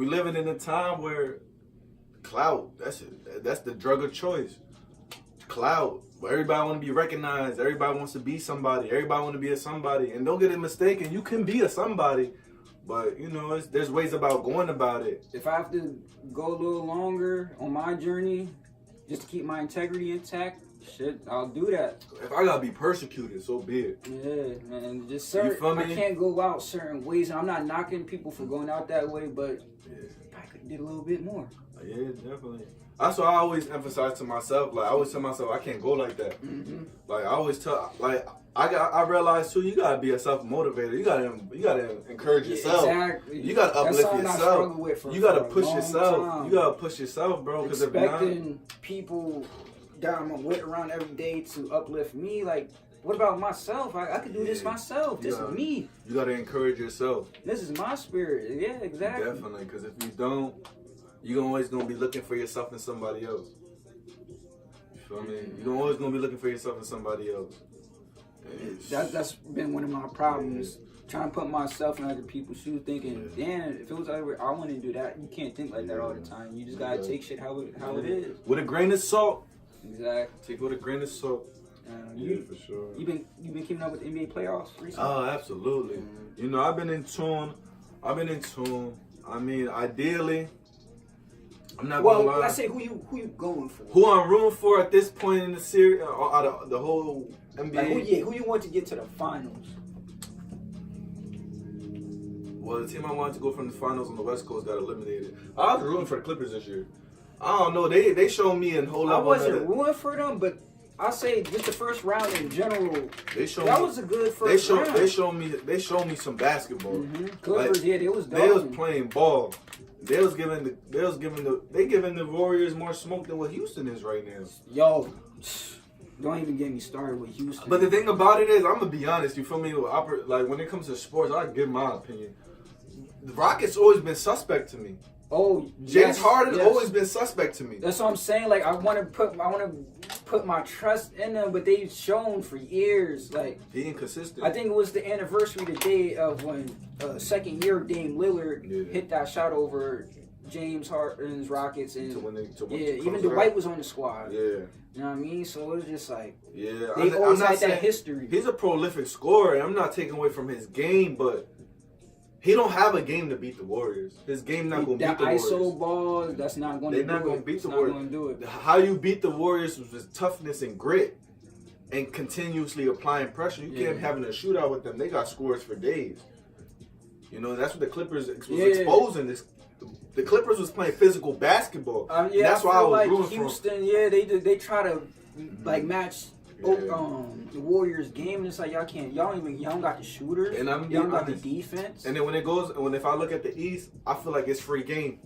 living in a time where clout, that's the drug of choice. Clout. But everybody want to be recognized. Everybody wants to be somebody. Everybody want to be a somebody. And don't get it mistaken, you can be a somebody. But you know, there's ways about going about it. If I have to go a little longer on my journey, just to keep my integrity intact, shit, I'll do that. If I gotta be persecuted, so be it. Yeah, man. Just certain, I can't go out certain ways. I'm not knocking people for going out that way, but I could did a little bit more. Yeah, definitely. That's what I always emphasize to myself. Like, I always tell myself, I can't go like that. Mm-hmm. Like, I always tell, like, I realize too, you gotta be a self motivator. You gotta encourage yourself. Exactly. You gotta uplift yourself. You gotta push yourself. You gotta push yourself, bro. Because expecting people that I'm with around every day to uplift me, like, what about myself? I could do this myself. This is me. You gotta encourage yourself. This is my spirit. Yeah, exactly. Definitely, because if you don't, you're always gonna be looking for yourself in somebody else. You feel me? You're always gonna be looking for yourself in somebody else. That's been one of my problems. Trying to put myself in other people's shoes, thinking, damn, if it was over, I want to do that. You can't think like that all the time. You just gotta take shit how it is. With a grain of salt. Exactly. Take it with a grain of salt. Yeah, for sure. You been keeping up with the NBA playoffs recently? Oh, absolutely. You know, I've been in tune. I mean, ideally, I'm not gonna lie. Well, let's say who you going for? Who I'm rooting for at this point in the series, out of the whole NBA. Like, who you want to get to the finals? Well, the team I wanted to go from the finals on the West Coast got eliminated. I was rooting for the Clippers this year. I don't know. They showed me a whole lot. I wasn't rooting for them, but I say just the first round in general. That was a good first round. They showed me some basketball. Mm-hmm. Clippers, like, they was dope. They was playing ball. They giving the Warriors more smoke than what Houston is right now. Yo, don't even get me started with Houston. But the thing about it is, I'm gonna be honest. You feel me? Like when it comes to sports, I give my opinion. The Rockets always been suspect to me. Oh, James Harden always been suspect to me. That's what I'm saying. Like I want to put my trust in them, but they've shown for years like he inconsistent. I think it was the anniversary today of when second year Dame Lillard hit that shot over James Harden's Rockets, and even Dwight was on the squad. Yeah. You know what I mean? So it was just like they always had that history. He's a prolific scorer, and I'm not taking away from his game, but he don't have a game to beat the Warriors. His game not going to beat the Warriors. That ISO ball, that's not going to do it. They're not going to beat the Warriors. Not going to do it. How you beat the Warriors was with toughness and grit and continuously applying pressure. You can't having a shootout with them. They got scores for days. You know, that's what the Clippers was exposing. The Clippers was playing physical basketball. That's why I was rooting for Houston. Yeah, they try to like match the Warriors game, and it's like y'all don't got the shooters, and y'all don't got the defense. And then if I look at the East, I feel like it's free game.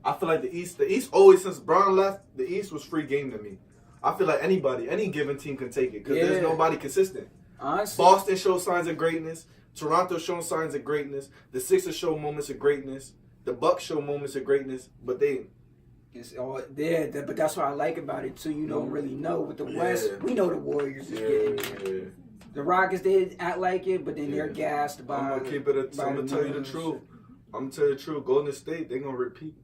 I feel like the East always, since Brown left, the East was free game to me. I feel like any given team can take it because there's nobody consistent. Honestly. Boston shows signs of greatness. Toronto shows signs of greatness. The Sixers show moments of greatness. The Bucks show moments of greatness, but it's all there. But that's what I like about it too. You don't really know. With the West, we know the Warriors is getting there. The Rockets, they act like it, but then they're gassed by. I'm gonna tell you the truth. I'm gonna tell you the truth. Golden State, they're gonna repeat.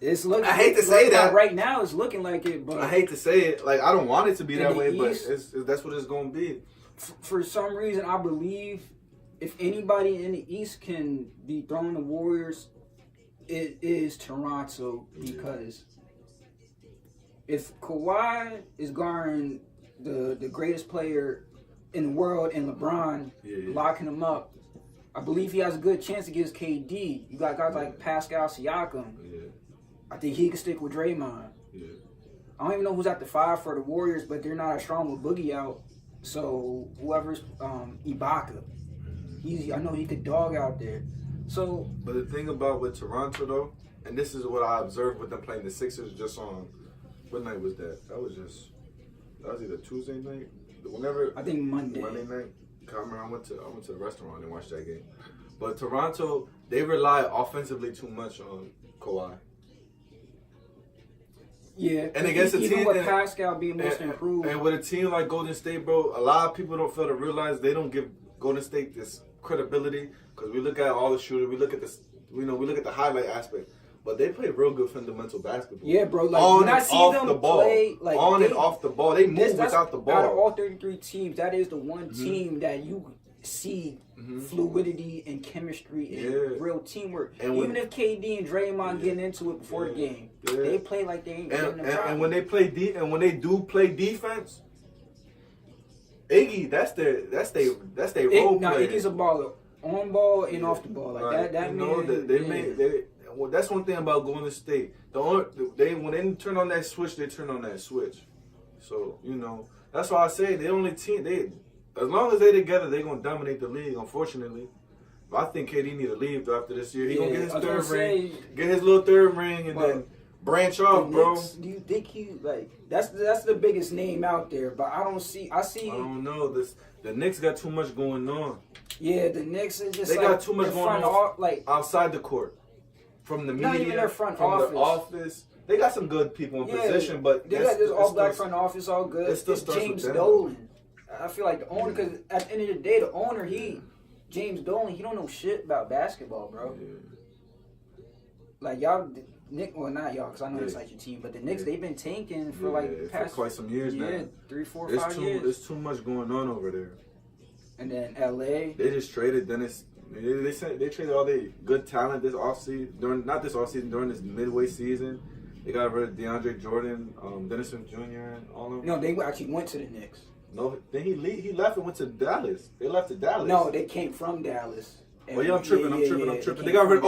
It's looking. I hate to say that right now. It's looking like it, but I hate to say it. Like I don't want it to be that way, but that's what it's gonna be. For some reason, I believe if anybody in the East can dethrone the Warriors, it is Toronto, because if Kawhi is guarding the greatest player in the world and LeBron locking him up, I believe he has a good chance against KD. You got guys like Pascal Siakam. I think he can stick with Draymond. I don't even know who's at the 5 for the Warriors, but they're not as strong with Boogie out. So whoever's Ibaka, I know he could dog out there. So, but the thing about with Toronto though, and this is what I observed with them playing the Sixers just on what night was that? That was either Tuesday night, whenever. I think Monday night. I remember I went to the restaurant and watched that game. But Toronto, they rely offensively too much on Kawhi. Yeah, and against a team with Pascal being most improved, and with a team like Golden State, bro, a lot of people don't fail to realize they don't give Golden State this credibility because we look at all the shooters, we look at this, we look at the highlight aspect, but they play real good fundamental basketball. Yeah, bro. Like on when I see them play, like on and off the ball, they move without the ball. Out of all 33 teams, that is the one team that you see fluidity and chemistry and real teamwork. And even if KD and Draymond getting into it before the game, they play like they ain't getting the problem. And when they play and when they do play defense, Iggy, that's their role player. Iggy's a baller, on ball and off the ball, like that. Well, that's one thing about Golden State. When they turn on that switch, they turn on that switch. So that's why I say the only team as long as they're together, they're gonna dominate the league. Unfortunately, but I think KD need to leave though after this year. He gonna get his third ring, get his little third ring, and then branch off, bro. Do you think that's the biggest name out there? But I don't know. The Knicks got too much going on. Yeah, the Knicks is just got too much going on outside the court, from the media, not even their front from office. the office. They got some good people in position, but they got this all black front office, all good. It's James Dolan. I feel like the owner, because at the end of the day, the owner, James Dolan, he don't know shit about basketball, bro. Like y'all, Nick, well, not y'all, because I know that's like your team, but the Knicks, they've been tanking for past for quite some years now. 3, 4, 5 years. There's too much going on over there. And then LA, they just traded Dennis. They said they traded all their good talent this offseason. During this midway season. They got rid of DeAndre Jordan, Dennis Smith Jr. and all of them. No, they actually went to the Knicks. No, then he left and went to Dallas. They left to Dallas. No, they came from Dallas. Oh yeah, I'm tripping. They got rid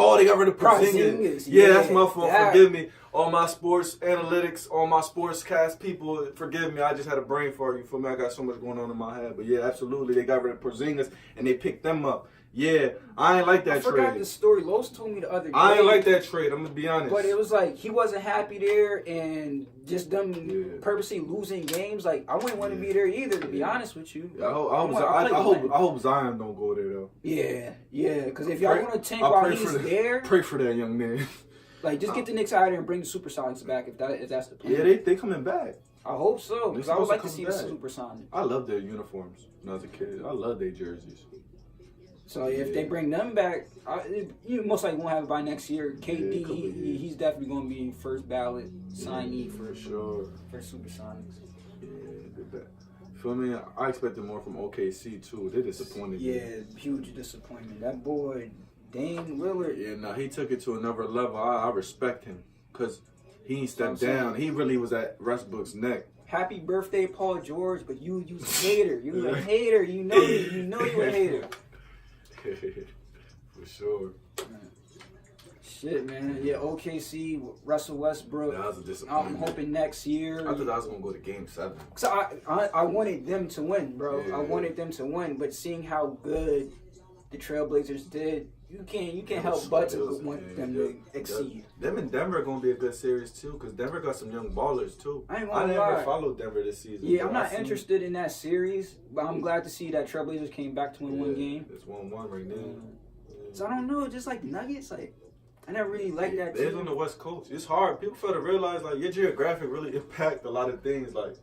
of Porzingis. Yeah, that's my fault. Forgive me. All my sports analytics, all my sports cast people, forgive me. I just had a brain fart. You feel me? I got so much going on in my head. But yeah, absolutely. They got rid of Porzingis and they picked them up. Yeah, I ain't like that trade. I forgot the story. Los told me the other day. I ain't like that trade. I'm gonna be honest. But it was like he wasn't happy there, and just them purposely losing games. Like I wouldn't want to be there either. To be honest with you. I hope Zion don't go there though. Yeah. Because if y'all want to tank while he's there, pray for that young man. Like just get the Knicks out of there and bring the Supersonics back if that's the plan. Yeah, they coming back. I hope so because I would like to see the Supersonics. I love their uniforms when I was a kid. I love their jerseys. So if they bring them back, you most likely won't have it by next year. KD, he's definitely going to be first ballot signee for sure for Supersonics. Yeah, feel me? I expected more from OKC too. They disappointed me. Yeah, huge disappointment. That boy Dame Lillard. Yeah, no, he took it to another level. I respect him because he stepped down. He really was at Westbrook's neck. Happy birthday, Paul George! But you a hater. You a hater. You know you a hater. For sure. Shit, man. Yeah, OKC, Russell Westbrook. That was a disappointment. I'm hoping next year. I thought I was going to go to Game 7. So I wanted them to win, bro. Yeah. I wanted them to win, but seeing how good the Trailblazers did, you can't help but to want them to exceed. Them and Denver are going to be a good series, too, because Denver got some young ballers, too. I never followed Denver this season. Yeah, I'm not interested in that series, but I'm glad to see that Trailblazers came back to win one game. It's 1-1 right now. So I don't know, just like the Nuggets, like I never really liked that team. They're on the West Coast. It's hard. People fail to realize, like, your geographic really impact a lot of things. Like,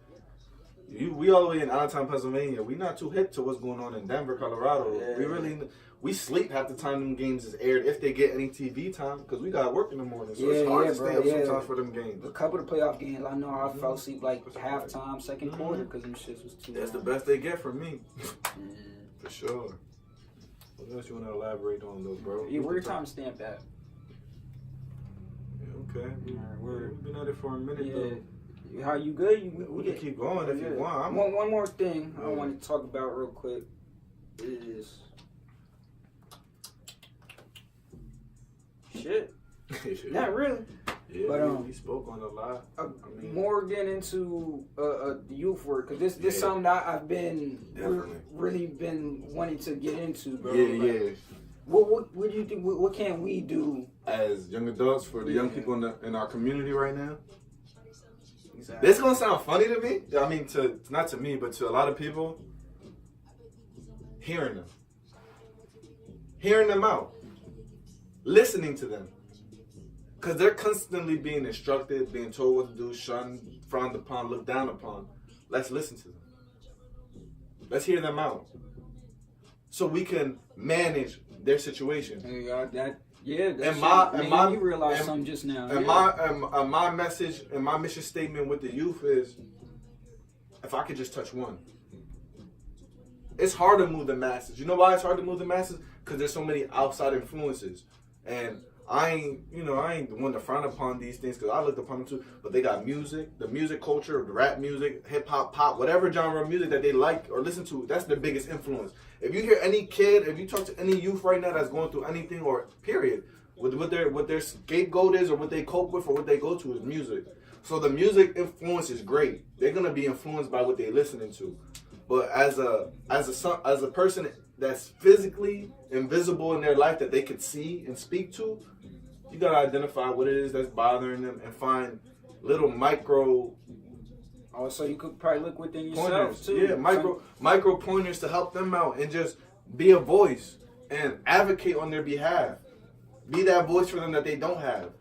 we all the way in Allentown, Pennsylvania. We not too hip to what's going on in Denver, Colorado. Yeah. We sleep half the time them games is aired if they get any TV time because we got work in the morning. So it's hard to stay up sometimes for them games. A couple of the playoff games, I know I fell asleep like halftime, second quarter because them shits was too That's long. The best they get from me. For sure. What else you want to elaborate on though, bro? Yeah, where your time stamp at? Yeah, okay. We've been at it for a minute though. How you good? We can keep going if you want. One more thing I want to talk about real quick is shit. Not really. Yeah, but we spoke on a lot. More getting into the youth work because this is something that I've been really been wanting to get into, bro. Yeah. What do you think? What can we do as young adults for the young people in our community right now? Exactly. This is gonna sound funny to me. I mean, not to me, but to a lot of people. Hearing them out, listening to them, because they're constantly being instructed, being told what to do, shunned, frowned upon, looked down upon. Let's listen to them. Let's hear them out, so we can manage their situation. You realize something just now. And my message and my mission statement with the youth is, if I could just touch one. It's hard to move the masses. You know why it's hard to move the masses? Because there's so many outside influences, and I ain't the one to frown upon these things because I looked upon them too. But they got music, the music culture, the rap music, hip hop, pop, whatever genre of music that they like or listen to. That's their biggest influence. If you hear any kid, if you talk to any youth right now that's going through anything or period, what their scapegoat is or what they cope with or what they go to is music. So the music influence is great. They're gonna be influenced by what they're listening to. But as a person that's physically invisible in their life that they could see and speak to, you gotta identify what it is that's bothering them and find little micro. Oh, so you could probably look within yourself pointers, too. Yeah, micro pointers to help them out and just be a voice and advocate on their behalf. Be that voice for them that they don't have.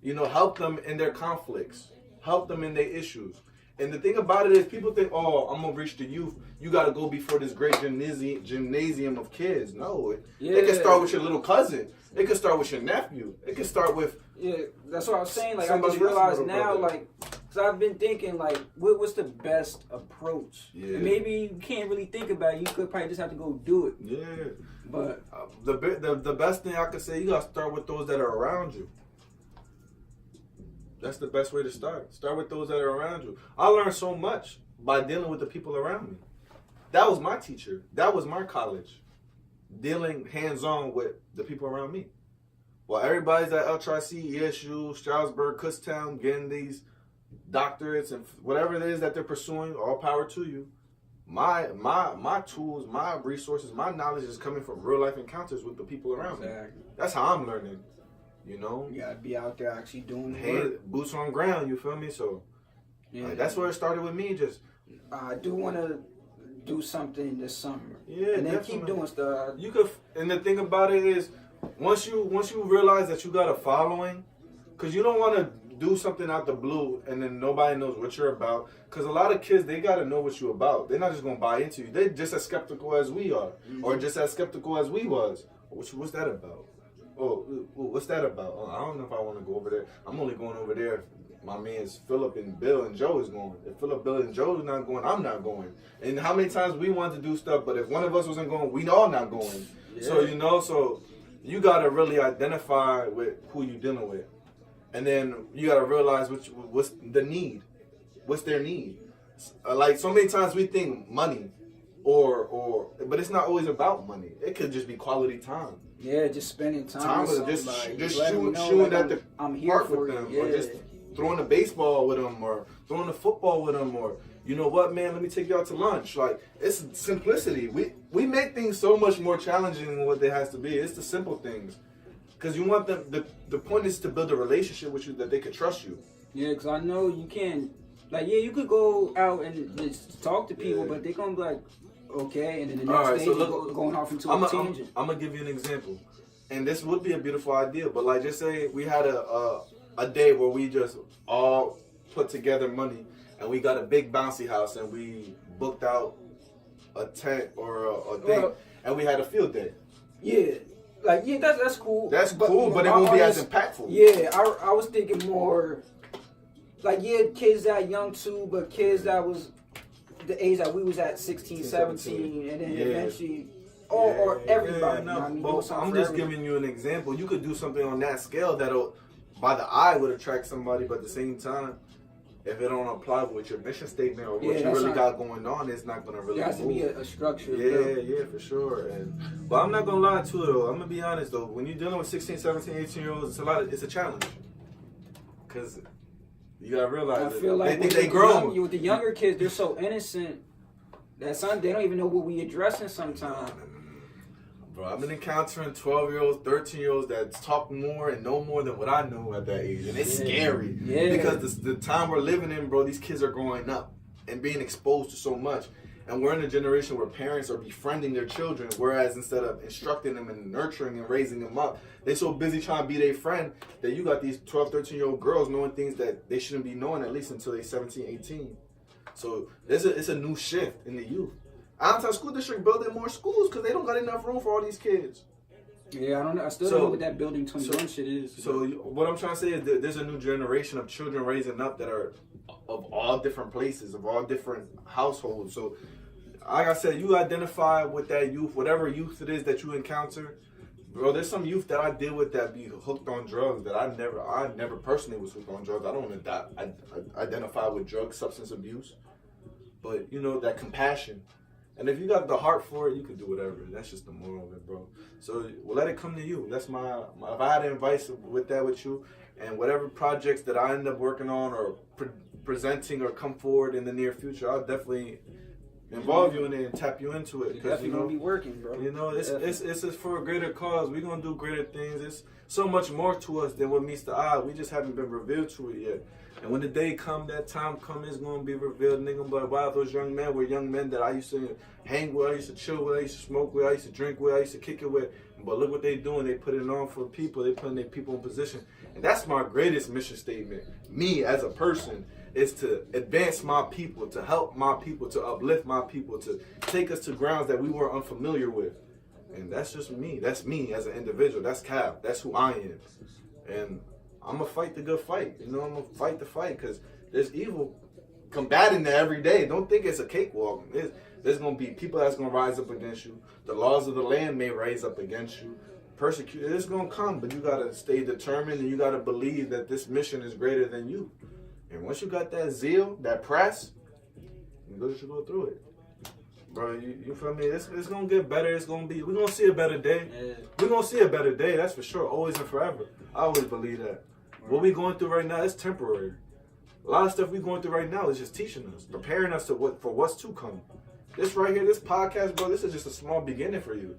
Help them in their conflicts. Help them in their issues. And the thing about it is, people think, oh, I'm gonna reach the youth. You gotta go before this great gymnasium of kids. No, it can start with your little cousin. It can start with your nephew. It can start with That's what I was saying. Like I just realized now, like, cause I've been thinking, like, what's the best approach? Yeah. And maybe you can't really think about it. You could probably just have to go do it. Yeah. But the best thing I could say, you gotta start with those that are around you. That's the best way to start. Start with those that are around you. I learned so much by dealing with the people around me. That was my teacher. That was my college. Dealing hands-on with the people around me. While everybody's at LTRC, ESU, Stroudsburg, Kutztown, getting these doctorates and whatever it is that they're pursuing, all power to you. My tools, my resources, my knowledge is coming from real life encounters with the people around me. That's how I'm learning. You know, you gotta be out there actually doing it. Boots on ground. You feel me? So, like, that's where it started with me. Just I do want to do something this summer. Yeah, and then keep doing stuff. You could, and the thing about it is, once you realize that you got a following, because you don't want to do something out the blue and then nobody knows what you're about. Because a lot of kids, they got to know what you're about. They're not just gonna buy into you. They're just as skeptical as we are, or just as skeptical as we was. What's that about? Oh, what's that about? Oh, I don't know if I want to go over there. I'm only going over there if my mans Philip and Bill and Joe is going. If Philip, Bill, and Joe is not going, I'm not going. And how many times we wanted to do stuff, but if one of us wasn't going, we all not going. Yeah. So, you know, so you got to really identify with who you're dealing with. And then you got to realize what's the need. What's their need? Like, so many times we think money, but it's not always about money. It could just be quality time. Yeah, just spending time with just somebody. Just shooting at the I'm here park for with them, you. or just throwing a baseball with them, or throwing a football with them, or you know what, man, let me take you out to lunch. Like, it's simplicity. We make things so much more challenging than what it has to be. It's the simple things, because you want them. The point is to build a relationship with you that they could trust you. Yeah, because I know you can. Like, yeah, you could go out and just talk to people, but they're gonna be like, okay, and then the next day you're going off into a tangent. I'm gonna give you an example, and this would be a beautiful idea. But like, just say we had a day where we just all put together money, and we got a big bouncy house, and we booked out a tent or a thing, and we had a field day. Yeah, like that's cool. That's cool, but it won't be as impactful. Yeah, I was thinking more like kids that young too, but kids that was the age that we was at 16, 17, and then eventually, or everybody. No, you know what I mean? well, I'm just giving you an example. You could do something on that scale that'll, by the eye, would attract somebody, but at the same time, if it don't apply with your mission statement or what you really got going on, it's not gonna really. There has to be a structure. Yeah, for sure. But I'm not gonna lie to it though. I'm gonna be honest though. When you're dealing with 16, 17, 18-year-olds, it's a challenge. Cause you gotta realize I feel like they think they grown. With the younger kids, they're so innocent that they don't even know what we addressing sometimes. Bro, I've been encountering 12-year-olds, 13-years-olds that talk more and know more than what I know at that age. And it's scary. Yeah. Because the time we're living in, bro, these kids are growing up and being exposed to so much. And we're in a generation where parents are befriending their children, whereas instead of instructing them and nurturing and raising them up, they're so busy trying to be their friend that you got these 12, 13-year-old girls knowing things that they shouldn't be knowing at least until they're 17, 18. So it's a new shift in the youth. Allentown School District building more schools because they don't got enough room for all these kids. Yeah, I don't know. I still don't know what that building 21 shit is. So what I'm trying to say is that there's a new generation of children raising up that are of all different places, of all different households. So, like I said, you identify with that youth, whatever youth it is that you encounter. Bro, there's some youth that I deal with that be hooked on drugs that I never personally was hooked on drugs. I don't identify with drug substance abuse, but you know, that compassion. And if you got the heart for it, you can do whatever. That's just the moral of it, bro. So we'll let it come to you. That's my if I had advice with you, and whatever projects that I end up working on or presenting or come forward in the near future, I'll definitely involve you in it and tap you into it. Because you know, gonna be working, bro. You know, it's for a greater cause. We're gonna do greater things. It's so much more to us than what meets the eye. We just haven't been revealed to it yet. And when the day come, that time come, it's gonna be revealed. And they're gonna be like, wow, those young men were young men that I used to hang with, I used to chill with, I used to smoke with, I used to drink with, I used to kick it with. But look what they doing. They put it on for people. They putting their people in position. And that's my greatest mission statement. Me as a person is to advance my people, to help my people, to uplift my people, to take us to grounds that we were unfamiliar with. And that's just me. That's me as an individual. That's Cap. That's who I am. And I'm going to fight the good fight. You know, I'm going to fight the fight because there's evil combating that every day. Don't think it's a cakewalk. There's going to be people that's going to rise up against you. The laws of the land may rise up against you. Persecution, it's going to come, but you got to stay determined and you got to believe that this mission is greater than you. And once you got that zeal, that press, you go through it. Bro, you feel me? It's going to get better. We're going to see a better day. Yeah. We're going to see a better day, that's for sure. Always and forever. I always believe that. Right. What we going through right now is temporary. A lot of stuff we're going through right now is just teaching us, preparing us for what's to come. This right here, this podcast, bro, this is just a small beginning for you.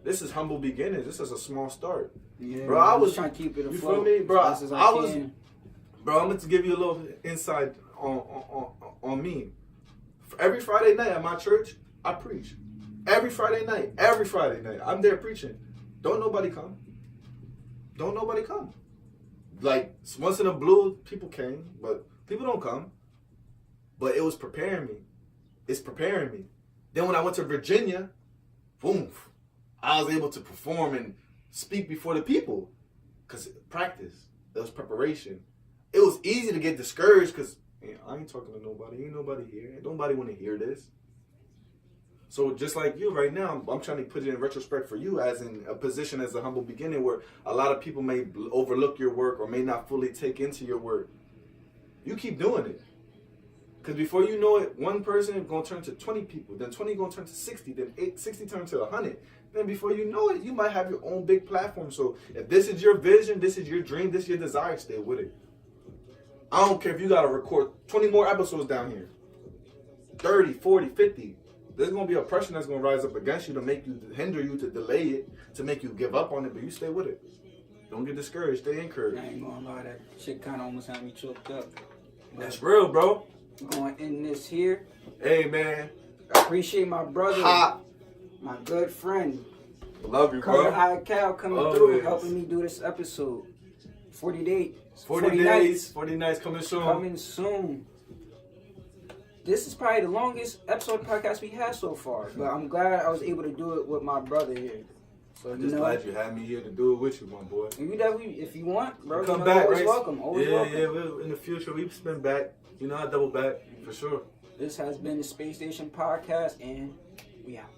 This is humble beginnings. This is a small start. Yeah, bro, I was trying to keep it afloat. You feel me? Bro, as I was, bro, I'm going to give you a little insight on me. Every Friday night at my church, I preach. Every Friday night, I'm there preaching. Don't nobody come. Like, once in a blue, people came, but people don't come. But it was preparing me. It's preparing me. Then when I went to Virginia, boom, I was able to perform and speak before the people. Because practice, there was preparation. It was easy to get discouraged because I ain't talking to nobody. Ain't nobody here. Ain't nobody want to hear this. So just like you right now, I'm trying to put it in retrospect for you as in a position as a humble beginning where a lot of people may overlook your work or may not fully take into your work. You keep doing it. Because before you know it, one person is going to turn to 20 people, then 20 going to turn to 60, then 60 turn to 100. Then before you know it, you might have your own big platform. So if this is your vision, this is your dream, this is your desire, stay with it. I don't care if you got to record 20 more episodes down here. 30, 40, 50. There's going to be oppression that's going to rise up against you to make you, to hinder you, to delay it, to make you give up on it, but you stay with it. Don't get discouraged. Stay encouraged. I ain't going to lie, that shit kind of almost had me choked up. That's real, bro. I'm going to end this here. Hey, man. I appreciate my brother, my good friend. Love you, bro. High Cal coming through, helping me do this episode. 40 days. 40 days. 40 nights coming soon. Coming soon. This is probably the longest episode of the podcast we had so far. But I'm glad I was able to do it with my brother here. So I'm just glad you had me here to do it with you, my boy. And you definitely, if you want, bro, come back, always right? welcome. Always welcome. Yeah, in the future, we spin back. You know, I double back, for sure. This has been the Space Station Podcast, and we out.